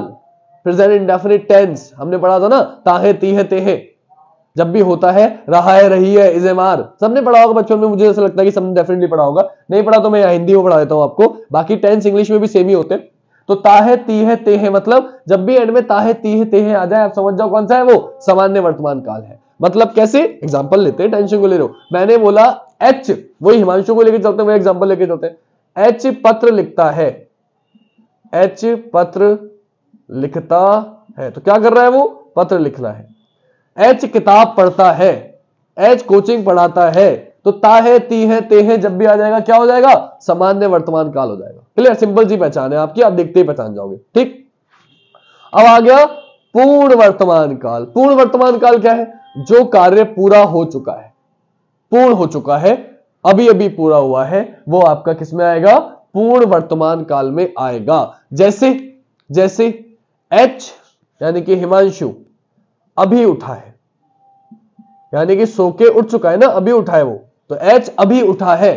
प्रेजेंट इंडेफिनिट टेंस हमने पढ़ा था ना, ता है, ती है, ते है, जब भी होता है, रहा है, रही है, इज ए मार, सबने पढ़ा होगा बच्चों में। मुझे ऐसा लगता है कि सबने डेफिनेटली पढ़ा होगा। नहीं पढ़ा तो मैं हिंदी में पढ़ा देता हूं आपको, बाकी टेंस इंग्लिश में भी सेम ही होते हैं। तो ता है, ती है, ते है, मतलब जब भी एंड में ता है, ती है, ते है आ जाए, आप समझ जाओ कौन सा है वो? सामान्य वर्तमान काल है। मतलब कैसे? एग्जांपल लेते हैं, टेंशन को ले लो। मैंने बोला एच, वही हिमांशु को लेके चलते हैं, वो एग्जांपल लेके चलते हैं। एच पत्र लिखता है, एच पत्र लिखता है, तो क्या कर रहा है वो? पत्र लिख रहा है। एच किताब पढ़ता है, एच कोचिंग पढ़ाता है, तो ता है, ती है, ते है जब भी आ जाएगा क्या हो जाएगा? सामान्य वर्तमान काल हो जाएगा। क्लियर? सिंपल सी पहचान है आपकी, आप देखते ही पहचान जाओगे। ठीक, अब आ गया पूर्ण वर्तमान काल। पूर्ण वर्तमान काल क्या है? जो कार्य पूरा हो चुका है, पूर्ण हो चुका है, अभी अभी पूरा हुआ है, वो आपका किस में आएगा? पूर्ण वर्तमान काल में आएगा। जैसे एच यानी कि हिमांशु अभी उठा है, यानी कि सो के उठ चुका है ना, अभी उठा है वो, तो एच अभी उठा है,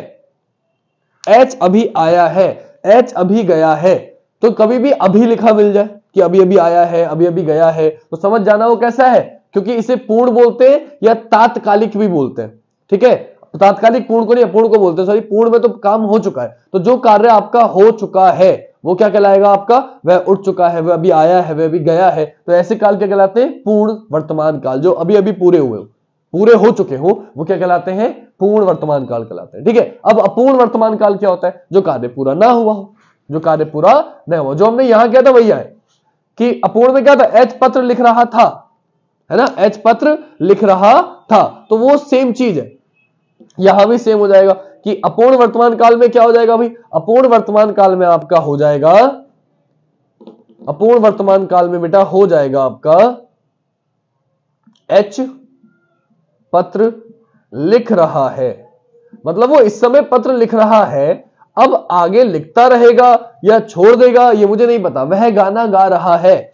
एच अभी आया है, एच अभी गया है। तो कभी भी अभी लिखा मिल जाए कि अभी अभी आया है, अभी अभी गया है, तो समझ जाना वो कैसा है, क्योंकि इसे पूर्ण बोलते हैं या तात्कालिक भी बोलते हैं। ठीक है, तात्कालिक पूर्ण को नहीं, अपूर्ण को बोलते हैं। सॉरी, पूर्ण में तो काम हो चुका है, तो जो कार्य आपका हो चुका है वो क्या कहलाएगा आपका? वह उठ चुका है, वह अभी आया है, वह अभी गया है। तो ऐसे काल क्या कहलाते हैं? पूर्ण वर्तमान काल। जो अभी अभी पूरे हुए, पूरे हो चुके हो, वो क्या कहलाते हैं? पूर्ण वर्तमान काल कहलाते हैं। ठीक है, अब अपूर्ण वर्तमान काल क्या होता है? जो कार्य पूरा ना हुआ हो, जो कार्य पूरा नहीं हुआ। जो हमने यहां किया था वही है कि अपूर्ण में क्या था? एच पत्र लिख रहा था, है ना, एच पत्र लिख रहा था, तो वो सेम चीज है, यहां भी सेम हो जाएगा कि अपूर्ण वर्तमान काल में क्या हो जाएगा भाई? अपूर्ण वर्तमान काल में आपका हो जाएगा, अपूर्ण वर्तमान काल में बेटा हो जाएगा आपका एच पत्र लिख रहा है, मतलब वो इस समय पत्र लिख रहा है। अब आगे लिखता रहेगा या छोड़ देगा ये मुझे नहीं पता। वह गाना गा रहा है,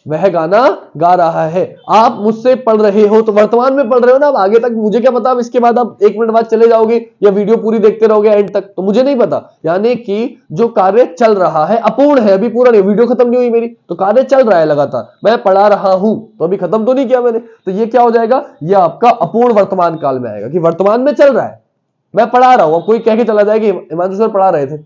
वह गाना गा रहा है। आप मुझसे पढ़ रहे हो, तो वर्तमान में पढ़ रहे हो ना, अब आगे तक मुझे क्या पता, अब इसके बाद आप 1 मिनट बाद चले जाओगे या वीडियो पूरी देखते रहोगे एंड तक, तो मुझे नहीं पता। यानी कि जो कार्य चल रहा है अपूर्ण है, अभी पूरा नहीं, वीडियो खत्म नहीं हुई मेरी, तो कार्य चल रहा है लगातार, मैं पढ़ा रहा हूं, तो अभी खत्म तो नहीं किया मैंने, तो ये क्या हो जाएगा? ये आपका अपूर्ण वर्तमान काल में आएगा कि वर्तमान में चल रहा है, मैं पढ़ा रहा हूं। अब कोई कह के चला जाए कि हिमांशु सर पढ़ा रहे थे,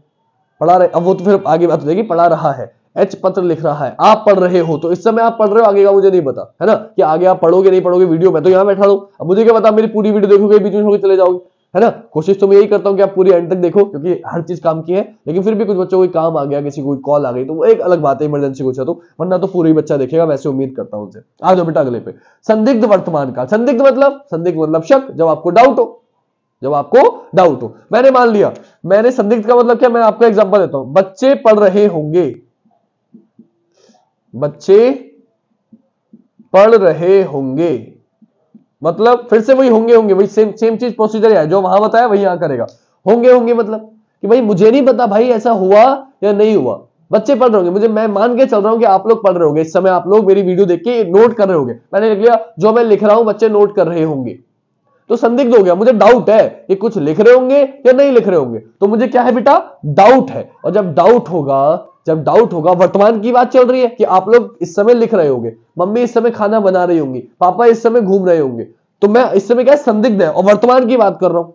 पढ़ा रहे, अब वो तो फिर आगे बात हो जाएगी, पढ़ा रहा है, एच पत्र लिख रहा है, आप पढ़ रहे हो, तो इस समय आप पढ़ रहे हो, आगे का मुझे नहीं पता, है ना, कि आगे आप पढ़ोगे नहीं पढ़ोगे वीडियो, मैं तो यहां बैठा हूं, अब मुझे क्या पता मेरी पूरी वीडियो देखोगे, बीच में छोड़ के चले जाओगे, है ना। कोशिश तो मैं यही करता हूं कि आप पूरी एंड तक देखो, क्योंकि हर चीज काम की है, लेकिन फिर भी कुछ बच्चों को काम आ गया, किसी को कॉल आ गई, तो वो एक अलग बात है, इमरजेंसी कुछ है तो, वरना तो पूरी बच्चा देखेगा, वैसे उम्मीद करता हूं उनसे। आ जाओ बेटा अगले पे, संदिग्ध वर्तमान काल। संदिग्ध मतलब शक, जब आपको डाउट हो, जब आपको डाउट हो। मैंने मान लिया, मैंने संदिग्ध का मतलब क्या, मैं आपको एग्जांपल देता हूं, बच्चे पढ़ रहे होंगे, बच्चे पढ़ रहे होंगे, मतलब फिर से वही होंगे वही सेम चीज प्रोसीजर है, जो वहां बताया वही यहां करेगा। होंगे मतलब कि भाई मुझे नहीं पता भाई ऐसा हुआ या नहीं हुआ, बच्चे पढ़ रहे होंगे, मुझे, मैं मान के चल रहा हूं कि आप लोग पढ़ रहे होंगे, इस समय आप लोग मेरी वीडियो देख के नोट कर रहे होंगे, मैंने लिख लिया जो मैं लिख रहा हूं बच्चे नोट कर रहे होंगे, तो संदिग्ध हो गया, मुझे डाउट है कि कुछ लिख रहे होंगे या नहीं लिख रहे होंगे, तो मुझे क्या है बेटा, डाउट है। और जब डाउट होगा, वर्तमान की बात चल रही है कि आप लोग इस समय लिख रहे होंगे, मम्मी इस समय खाना बना रही होंगी, पापा इस समय घूम रहे होंगे, तो मैं इस समय क्या है, संदिग्ध है, और वर्तमान की बात कर रहा हूं,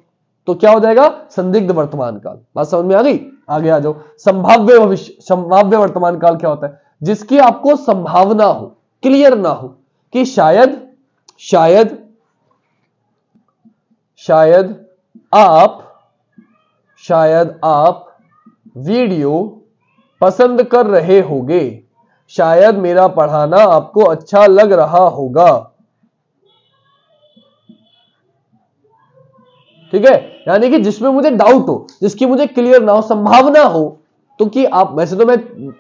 तो क्या हो जाएगा, संदिग्ध वर्तमान काल। बात समझ में आ गई? आगे आ जाओ। संभाव्य भविष्य, संभाव्य वर्तमान काल क्या होता है? जिसकी आपको संभावना हो, क्लियर ना हो कि शायद शायद शायद आप वीडियो पसंद कर रहे होगे, शायद मेरा पढ़ाना आपको अच्छा लग रहा होगा, ठीक है। यानी कि जिसमें मुझे डाउट हो, जिसकी मुझे क्लियर ना हो, संभावना हो, तो कि आप, वैसे तो मैं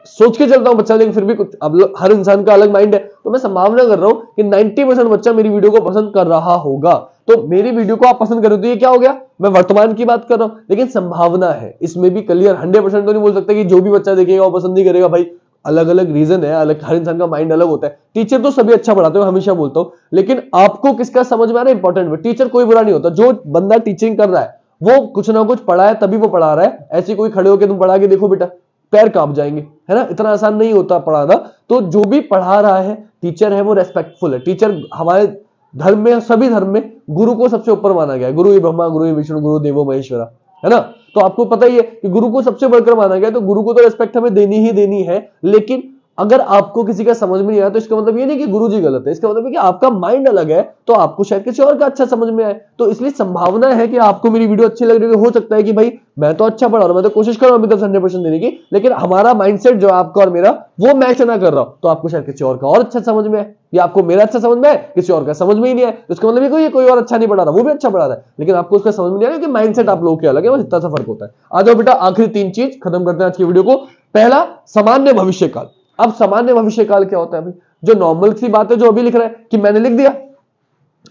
सोच के चलता हूं बच्चा, लेकिन फिर भी कुछ, अब हर इंसान का अलग माइंड है, तो मैं संभावना कर रहा हूं कि 90% बच्चा मेरी वीडियो को पसंद कर रहा होगा। तो मेरी वीडियो को आप पसंद करो तो ये क्या हो गया? मैं वर्तमान की बात कर रहा हूं, लेकिन संभावना है, इसमें भी क्लियर 100% तो नहीं बोल सकता कि जो भी बच्चा देखेगा वो पसंद नहीं करेगा। भाई अलग अलग रीजन है, अलग, हर इंसान का माइंड अलग होता है। टीचर तो सभी अच्छा पढ़ाते हैं, हमेशा बोलता हूं, लेकिन आपको किसका समझ में आ रहा है इंपॉर्टेंट है। टीचर कोई बुरा नहीं होता, जो बंदा टीचिंग कर रहा है वो कुछ ना कुछ पढ़ा है तभी वो पढ़ा रहा है। ऐसे कोई खड़े होकर तुम पढ़ा के देखो बेटा, पैर कांप जाएंगे, है ना। इतना आसान नहीं होता पढ़ाना। तो जो भी पढ़ा रहा है, टीचर है, वो रेस्पेक्टफुल है। टीचर हमारे धर्म में, सभी धर्म में गुरु को सबसे ऊपर माना गया है। गुरु ही ब्रह्मा, गुरु ही विष्णु, गुरु देवो महेश्वरा, है ना। तो आपको पता ही है कि गुरु को सबसे बढ़कर माना गया है, तो गुरु को तो रेस्पेक्ट हमें देनी ही देनी है। लेकिन अगर आपको किसी का समझ में नहीं आया तो इसका मतलब ये नहीं कि गुरुजी गलत है, इसका मतलब है कि आपका माइंड अलग है, तो आपको शायद किसी और का अच्छा समझ में आए। तो इसलिए संभावना है कि आपको मेरी वीडियो अच्छी लग रही है। हो सकता है कि भाई मैं तो अच्छा पढ़ा रहा हूं, मैं तो कोशिश कर रहा हूं अभी तक 100% देने की, लेकिन हमारा माइंडसेट जो आपका और मेरा वो मैच ना कर रहा हो, तो आपको शायद किसी और का और अच्छा समझ में आए, या आपको मेरा अच्छा समझ में आए, किसी और का समझ में ही नहीं आए। तो इसका मतलब ये कोई और अच्छा नहीं पढ़ा रहा, वो भी अच्छा पढ़ा रहा है, लेकिन आपको उसका समझ में नहीं आया क्योंकि माइंडसेट आप लोगों के अलग है, बस इतना सा फर्क होता है। आ जाओ बेटा, आखिरी 3 चीज खत्म करते हैं आज की वीडियो को। पहला, सामान्य भविष्य काल। अब सामान्य भविष्य काल क्या होता है? अभी जो नॉर्मल सी बात है, जो अभी लिख रहा है कि मैंने लिख दिया,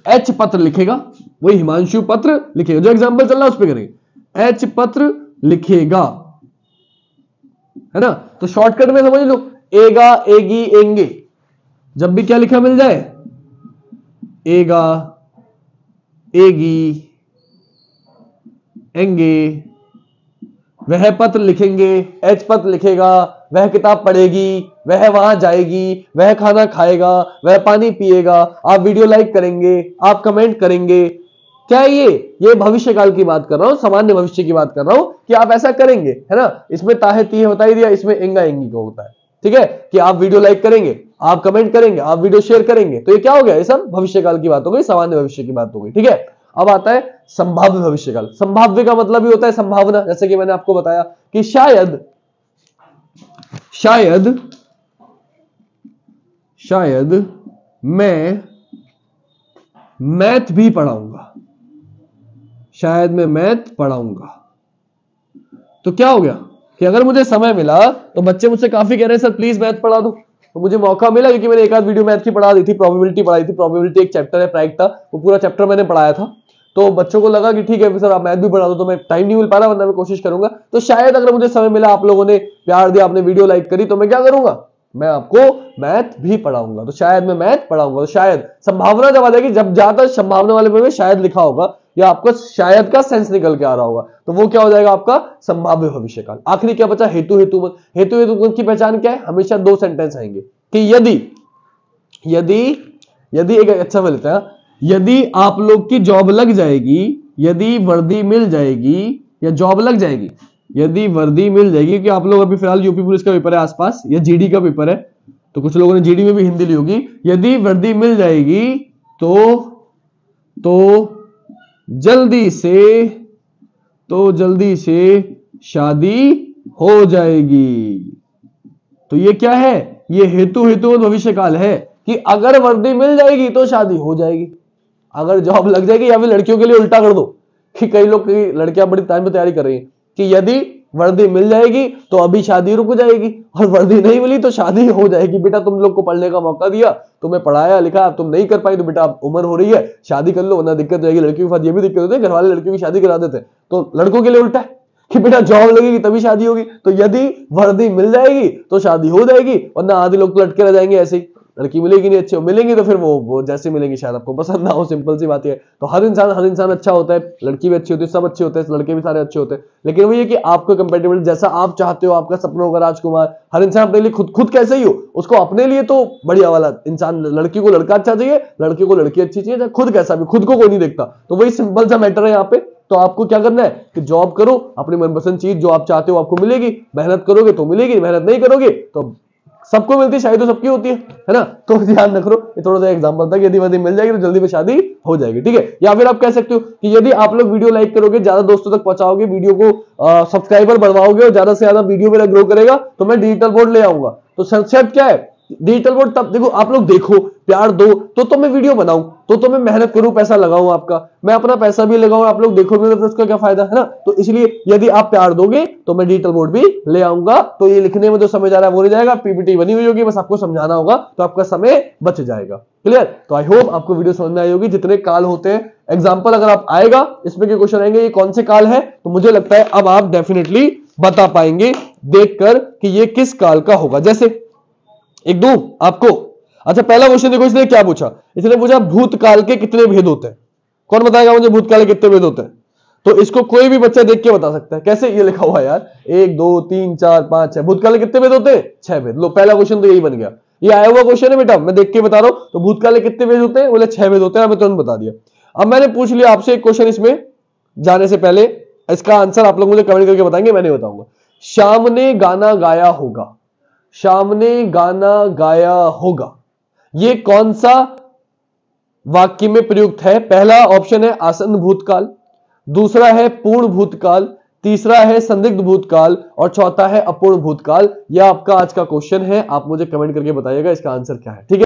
एच पत्र लिखेगा, वही हिमांशु पत्र लिखेगा, जो एग्जांपल चल रहा है उस पर करेंगे। एच पत्र लिखेगा, है ना। तो शॉर्टकट में समझ लो, एगा, एगी, एंगे, जब भी क्या लिखा मिल जाए, एगा, एगी, एंगे, वह पत्र लिखेंगे, एच पत्र लिखेगा, वह किताब पढ़ेगी, वह वहां जाएगी, वह खाना खाएगा, वह पानी पिएगा, आप वीडियो लाइक करेंगे, आप कमेंट करेंगे। क्या है ये भविष्य काल की बात कर रहा हूं, सामान्य भविष्य की बात कर रहा हूं कि आप ऐसा करेंगे, है ना। इसमें ताहे तीहे बता ही दिया, इसमें एंगा एंगी को होता है, ठीक है, कि आप वीडियो लाइक करेंगे, आप कमेंट करेंगे, आप वीडियो शेयर करेंगे। तो ये क्या हो गया? ये सब भविष्य काल की बात हो गई, सामान्य भविष्य की बात हो गई, ठीक है। अब आता है संभाव्य भविष्यकाल। संभाव्य का मतलब ही होता है संभावना, जैसे कि मैंने आपको बताया कि शायद मैं मैथ भी पढ़ाऊंगा, शायद मैं मैथ पढ़ाऊंगा। तो क्या हो गया कि अगर मुझे समय मिला, तो बच्चे मुझसे काफी कह रहे हैं सर प्लीज मैथ पढ़ा दो, तो मुझे मौका मिला क्योंकि मैंने एक आध वीडियो मैथ की पढ़ा दी थी, प्रोबेबिलिटी पढ़ाई थी। प्रोबेबिलिटी एक चैप्टर है, प्रायिकता, वो पूरा चैप्टर मैंने पढ़ाया था। तो बच्चों को लगा कि ठीक है सर आप मैथ भी पढ़ा दो, तो मैं टाइम नहीं मिल पा रहा, वरना मैं कोशिश करूंगा। तो शायद अगर मुझे समय मिला, आप लोगों ने प्यार दिया, आपने वीडियो लाइक करी, तो मैं क्या करूंगा? मैं आपको मैथ भी पढ़ाऊंगा। तो शायद मैं मैथ पढ़ाऊंगा। तो शायद संभावना जब आ जाएगी, जब ज्यादा संभावना वाले में शायद लिखा होगा या आपको शायद का सेंस निकल के आ रहा होगा, तो वो क्या हो जाएगा? आपका संभाव्य भविष्यकाल। आखिरी क्या बचा? हेतु हेतुमत। हेतु हेतुमत की पहचान क्या है? हमेशा 2 सेंटेंस आएंगे कि यदि एक अच्छा में लेते हैं, यदि आप लोग की जॉब लग जाएगी, यदि वर्दी मिल जाएगी, या जॉब लग जाएगी, यदि वर्दी मिल जाएगी, कि आप लोग अभी फिलहाल यूपी पुलिस का पेपर है आसपास, या जीडी का पेपर है, तो कुछ लोगों ने जीडी में भी हिंदी ली होगी। यदि वर्दी मिल जाएगी तो जल्दी से शादी हो जाएगी। तो ये क्या है? ये हेतु हेतु भविष्य काल है कि अगर वर्दी मिल जाएगी तो शादी हो जाएगी, अगर जॉब लग जाएगी। या फिर लड़कियों के लिए उल्टा कर दो कि कई लोग, की लड़कियां बड़ी टाइम पे तैयारी कर रही हैं कि यदि वर्दी मिल जाएगी तो अभी शादी रुक जाएगी, और वर्दी नहीं मिली तो शादी हो जाएगी। बेटा तुम लोग को पढ़ने का मौका दिया, तुम्हें पढ़ाया लिखा, तुम नहीं कर पाई, तो बेटा अब उम्र हो रही है, शादी कर लो, वरना दिक्कत जाएगी। लड़कियों के साथ ये भी दिक्कत होती है, घर वाले लड़कियों की शादी करा देते हैं। तो लड़कों के लिए उल्टा है कि बेटा जॉब लगेगी तभी शादी होगी। तो यदि वर्दी मिल जाएगी तो शादी हो जाएगी, वरना आधे लोग तो लटके रह जाएंगे ऐसे ही। लड़की मिलेगी नहीं, अच्छी मिलेंगी तो फिर वो जैसे मिलेंगी शायद आपको पसंद ना हो, सिंपल सी बात है। तो हर इंसान अच्छा होता है, लड़की भी अच्छी होती है, सब अच्छे होते हैं, लड़के भी सारे अच्छे होते हैं, लेकिन वो ये कि आपको कंपेटेबल जैसा आप चाहते हो, आपका सपना होगा राजकुमार। हर इंसान अपने लिए खुद कैसे ही हो, उसको अपने लिए तो बढ़िया वाला इंसान, लड़की को लड़का अच्छा चाहिए, लड़के को लड़की अच्छी चाहिए, खुद कैसा भी, खुद को कोई नहीं देखता। तो वही सिंपल सा मैटर है यहाँ पे। तो आपको क्या करना है कि जॉब करो, अपनी मनपसंद चीज जो आप चाहते हो आपको मिलेगी, मेहनत करोगे तो मिलेगी, मेहनत नहीं करोगे तो सबको मिलती है, शादी तो सबकी होती है ना। तो ध्यान रख लो, ये थोड़ा सा एग्जांपल था कि यदि वदि मिल जाएगी तो जल्दी में शादी हो जाएगी, ठीक है। या फिर आप कह सकते हो कि यदि आप लोग वीडियो लाइक करोगे, ज्यादा दोस्तों तक पहुंचाओगे, वीडियो को सब्सक्राइबर बढ़वाओगे और ज्यादा से ज्यादा वीडियो मेरा ग्रो करेगा तो मैं डिजिटल बोर्ड ले आऊंगा। तो संक्षेप क्या है, डिजिटल बोर्ड तब देखो, आप लोग देखो, प्यार दो तो मैं वीडियो बनाऊं, तो मैं मेहनत करूं, पैसा लगाऊं, आपका मैं अपना पैसा भी लगाऊं, आप लोग देखोगे तो उसका क्या फायदा है ना। तो इसलिए यदि आप प्यार दोगे तो मैं डिजिटल बोर्ड भी ले आऊंगा। तो ये लिखने में जो समय जा रहा है वो नहीं जाएगा, पीपीटी बनी हुई होगी, बस आपको समझाना होगा तो आपका समय बच जाएगा। क्लियर? तो आई होप आपको वीडियो समझ में आई होगी। जितने काल होते हैं, एग्जाम्पल अगर आप आएगा इसमें के क्वेश्चन आएंगे ये कौन से काल है, तो मुझे लगता है अब आप डेफिनेटली बता पाएंगे देखकर कि ये किस काल का होगा। जैसे एक दो आपको, अच्छा पहला क्वेश्चन देखो, इसने क्या पूछा, इसने पूछा भूतकाल के कितने भेद होते हैं। कौन बताएगा मुझे भूतकाल के कितने भेद होते हैं? तो इसको कोई भी बच्चा देख के बता सकता है। कैसे? ये लिखा हुआ है यार, 1 2 3 4 5 6, भूतकाल के कितने भेद होते हैं? 6 भेद। लो पहला क्वेश्चन तो यही बन गया, ये आया हुआ क्वेश्चन है बेटा, मैं देख के बता रहा हूं। तो भूतकाल के कितने भेद होते हैं? बोले 6 भेद होते हैं, मैं तुरंत बता दिया। अब मैंने पूछ लिया आपसे एक क्वेश्चन, इसमें जाने से पहले इसका आंसर आप लोग मुझे कमेंट करके बताएंगे, मैं नहीं बताऊंगा। श्याम ने गाना गाया होगा, श्याम ने गाना गाया होगा, ये कौन सा वाक्य में प्रयुक्त है? पहला ऑप्शन है आसन्न भूतकाल, दूसरा है पूर्ण भूतकाल, तीसरा है संदिग्ध भूतकाल और चौथा है अपूर्ण भूतकाल। यह आपका आज का क्वेश्चन है, आप मुझे कमेंट करके बताइएगा इसका आंसर क्या है, ठीक है।